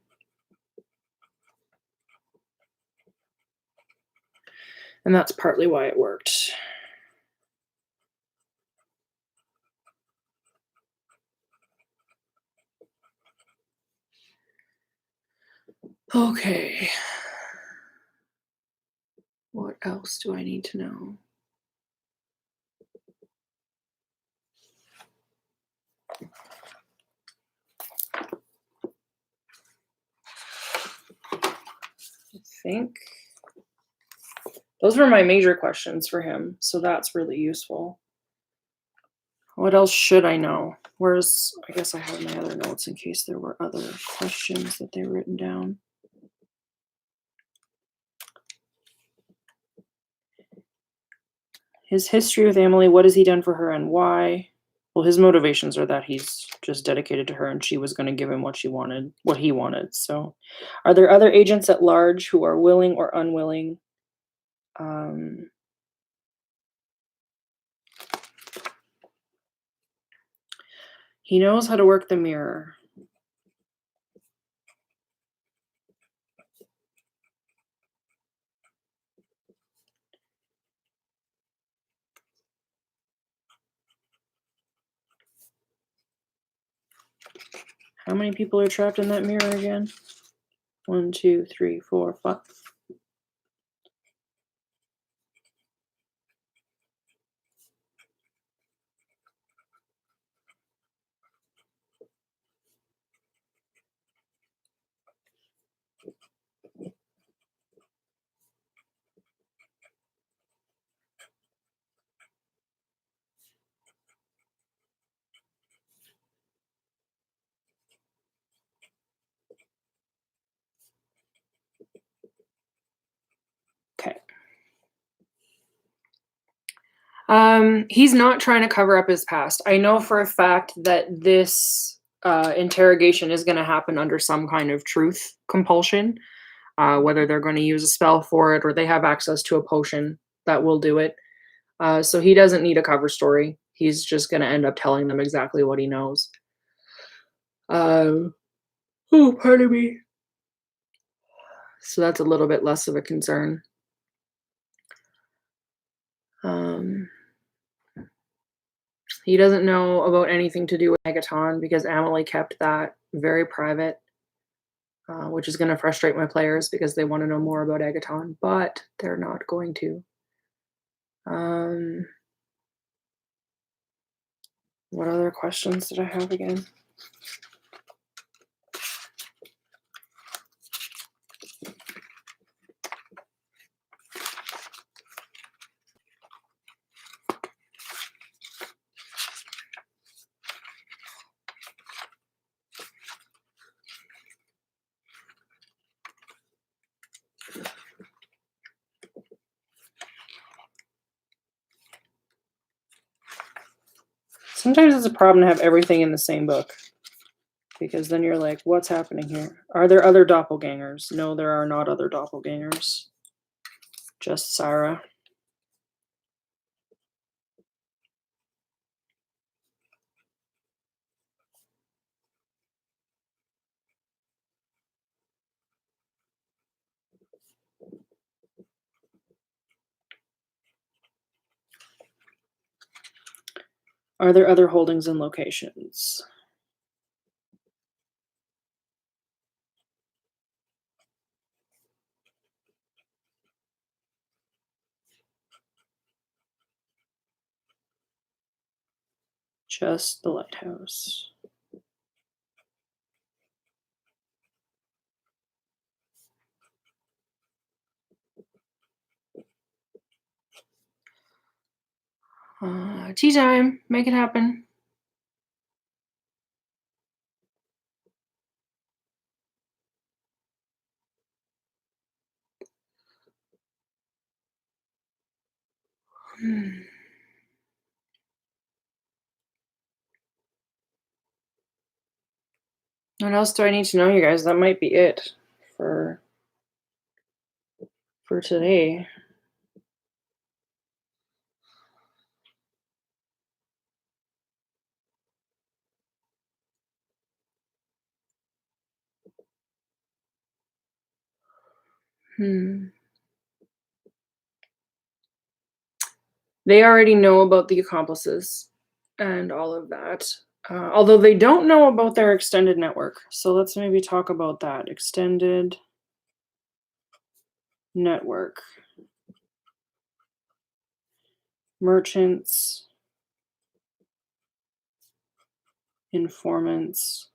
And that's partly why it worked. Okay. What else do I need to know? I think those were my major questions for him, so that's really useful. What else should I know? I guess I have my other notes in case there were other questions that they've written down. His history with Emily, what has he done for her and why? Well, his motivations are that he's just dedicated to her and she was going to give him what he wanted. So, are there other agents at large who are willing or unwilling? He knows how to work the mirror. How many people are trapped in that mirror again? 1, 2, 3, 4, 5. Okay. He's not trying to cover up his past. I know for a fact that this interrogation is going to happen under some kind of truth compulsion, whether they're going to use a spell for it or they have access to a potion that will do it. So he doesn't need a cover story. He's just going to end up telling them exactly what he knows. Oh, pardon me. So that's a little bit less of a concern. He doesn't know about anything to do with Megaton because Emily kept that very private, which is going to frustrate my players because they want to know more about Agaton, but they're not going to. What other questions did I have again? Sometimes it's a problem to have everything in the same book, because then you're like, what's happening here? Are there other doppelgangers? No, there are not other doppelgangers. Just Sarah. Are there other holdings and locations? Just the lighthouse. Tea time. Make it happen. What else do I need to know, you guys? That might be it for today. They already know about the accomplices and all of that. Although they don't know about their extended network. So let's maybe talk about that. Extended network. Merchants. Informants.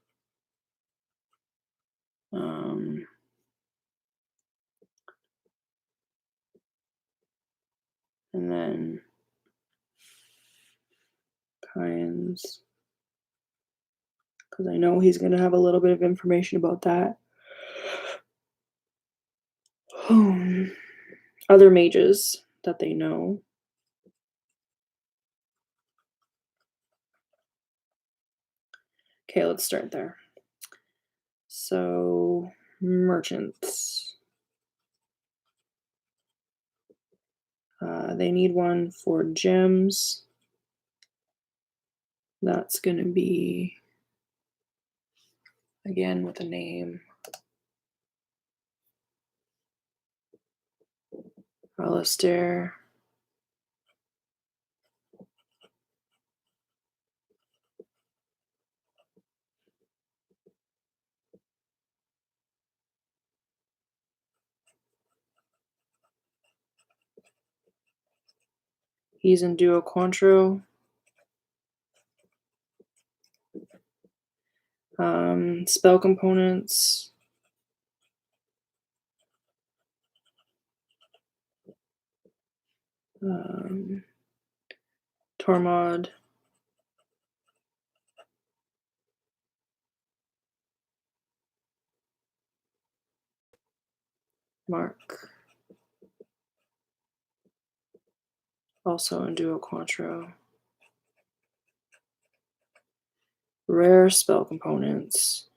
And then kinds. Because I know he's going to have a little bit of information about that. Other mages that they know. Okay, let's start there. So, merchants. They need one for gems. That's going to be, again, with a name. Alistair. He's in Duo Quantro. Spell components. Tormod. Mark. Also in Duo Quantro. Rare spell components.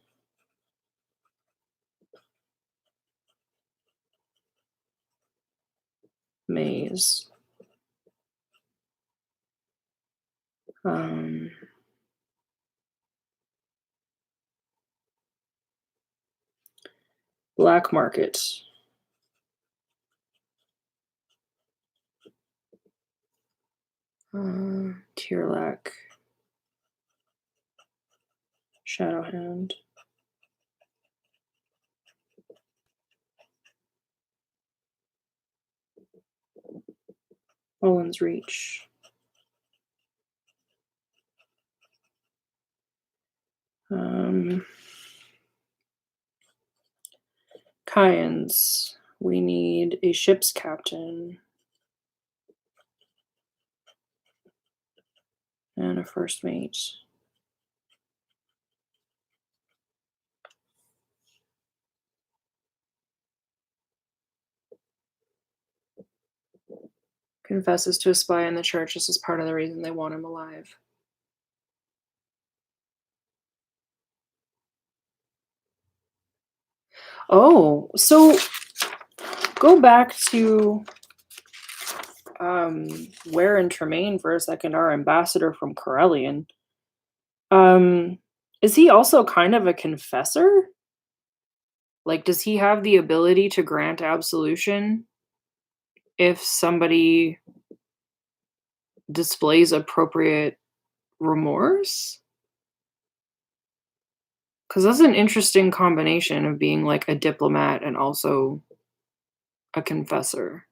Maze. Black market. Tierlac. Shadowhand. Owen's Reach. Kyans. We need a ship's captain. And a first mate. Confesses to a spy in the church. This is part of the reason they want him alive. Oh, so go back to Ware and Tremaine for a second, our ambassador from Corellion. Is he also kind of a confessor? Like, does he have the ability to grant absolution if somebody displays appropriate remorse? Because that's an interesting combination of being like a diplomat and also a confessor.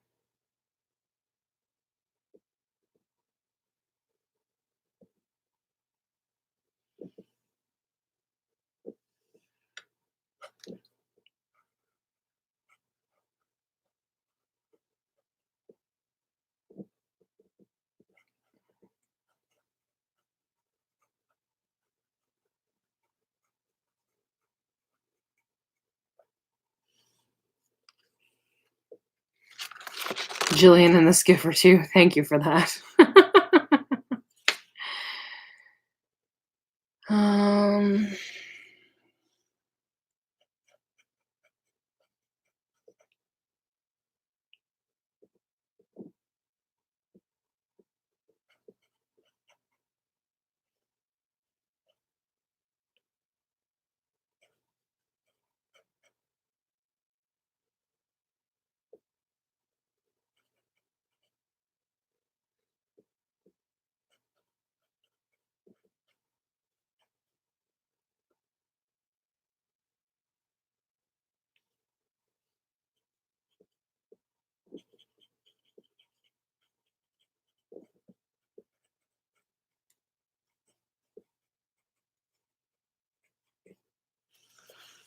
Jillian and the Skipper too. Thank you for that.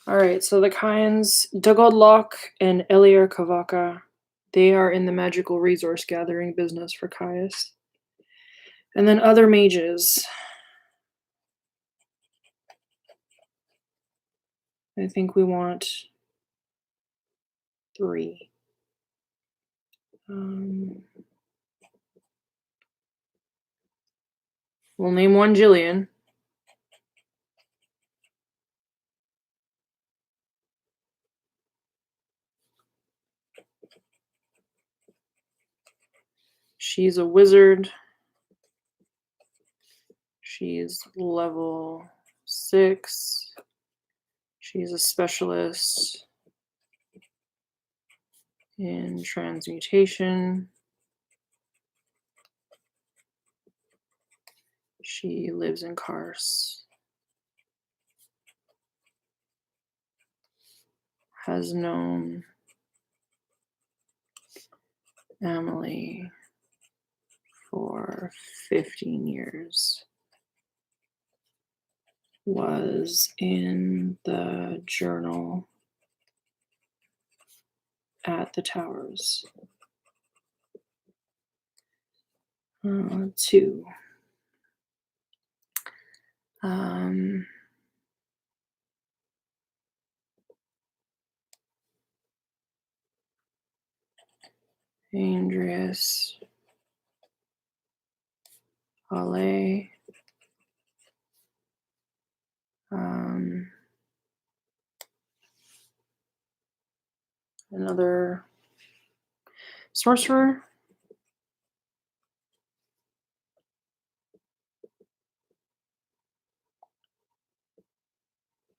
All right, so the Kyans, Dagodlok and Eliar Kavaka, they are in the magical resource gathering business for Caius. And then other mages. I think we want 3. We'll name one Jillian. She's a wizard. She's level 6. She's a specialist in transmutation. She lives in Garus. Has known Emily for 15 years. Was in the journal at the towers. 2. Andreas Ale. Another sorcerer.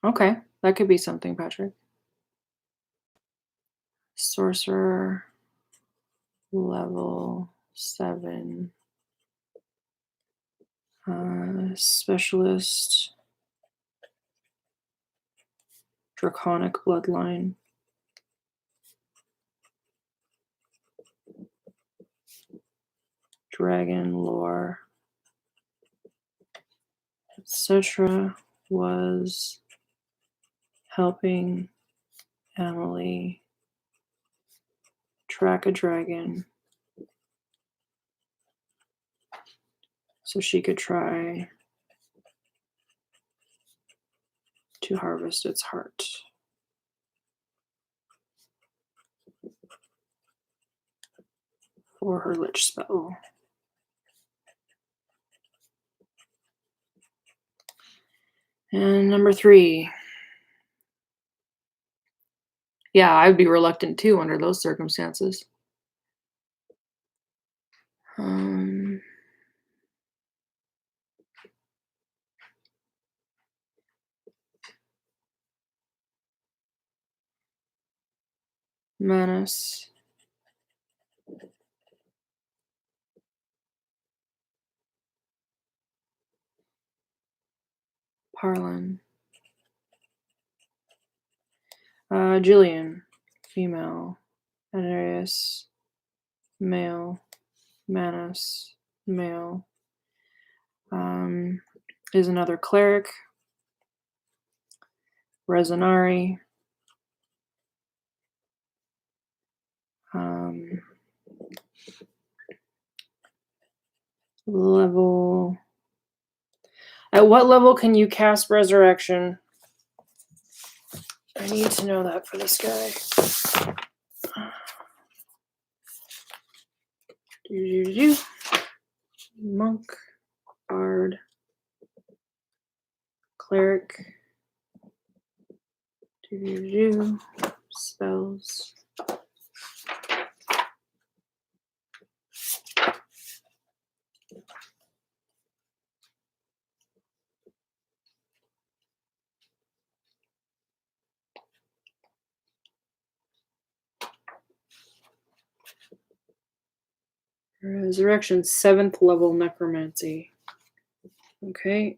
Okay, that could be something, Patrick. Sorcerer, level 7. Specialist, draconic bloodline. Dragon lore, etc. was helping Emily track a dragon so she could try to harvest its heart. For her lich spell. And number 3. Yeah, I would be reluctant too under those circumstances. Manus. Parlin. Jillian, female. Anarius, male. Manus, male. Is another cleric. Rezonari. Level. At what level can you cast Resurrection? I need to know that for this guy. Monk, bard, cleric, spells. Resurrection, 7th level necromancy. Okay.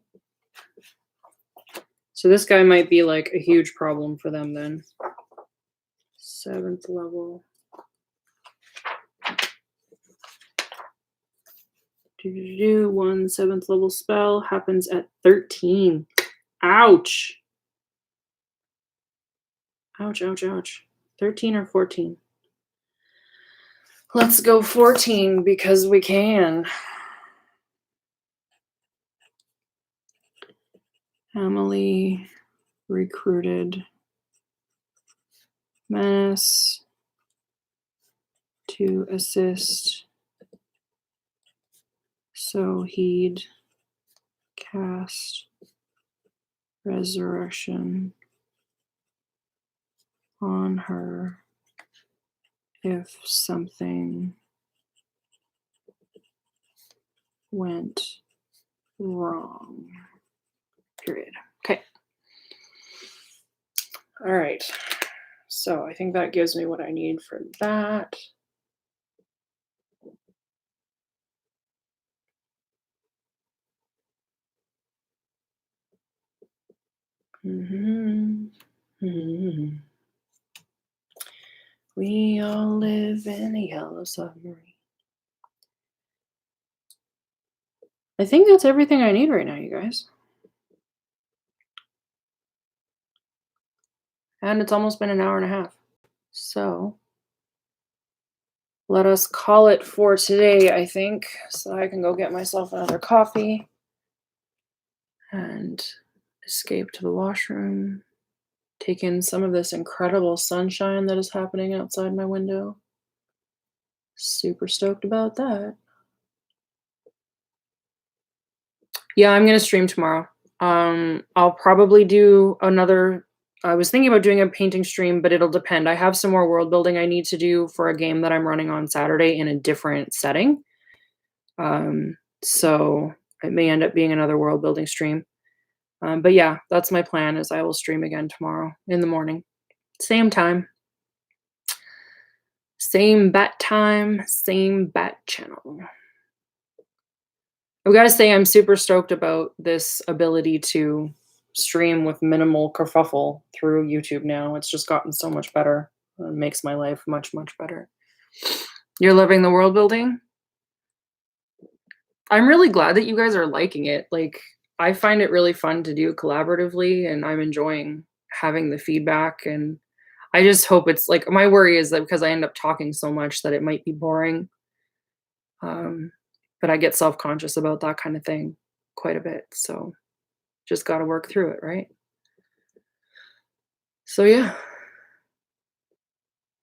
So this guy might be like a huge problem for them then. 7th level. One 7th level spell happens at 13. Ouch. Ouch, ouch, ouch. 13 or 14? Let's go 14 because we can. Emily recruited Manus to assist so he'd cast Resurrection on her if something went wrong. Period. Okay. All right. So I think that gives me what I need for that. We all live in a yellow submarine. I think that's everything I need right now, you guys. And it's almost been an hour and a half. So let us call it for today, I think, so I can go get myself another coffee and escape to the washroom, take in some of this incredible sunshine that is happening outside my window. Super stoked about that. Yeah, I'm going to stream tomorrow. I'll probably do another. I was thinking about doing a painting stream, but it'll depend. I have some more world building I need to do for a game that I'm running on Saturday in a different setting. So it may end up being another world building stream. But yeah, that's my plan, is I will stream again tomorrow in the morning. Same time. Same bat time, same bat channel. I've got to say I'm super stoked about this ability to stream with minimal kerfuffle through YouTube now. It's just gotten so much better. It makes my life much, much better. You're loving the world building? I'm really glad that you guys are liking it. Like, I find it really fun to do collaboratively, and I'm enjoying having the feedback. And I just hope it's like, my worry is that because I end up talking so much that it might be boring. Um, but I get self-conscious about that kind of thing quite a bit. So just got to work through it, right? So yeah,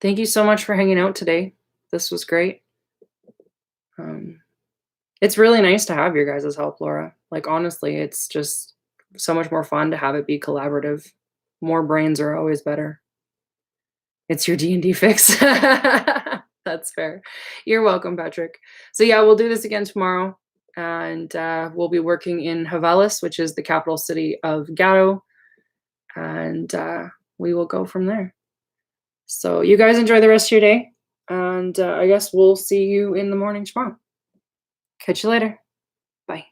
thank you so much for hanging out today. This was great. It's really nice to have your guys' help, Laura. Like, honestly, it's just so much more fun to have it be collaborative. More brains are always better. It's your D&D fix. That's fair. You're welcome, Patrick. So yeah, we'll do this again tomorrow, and we'll be working in Havalis, which is the capital city of Gato, and we will go from there. So you guys enjoy the rest of your day, and I guess we'll see you in the morning tomorrow. Catch you later. Bye.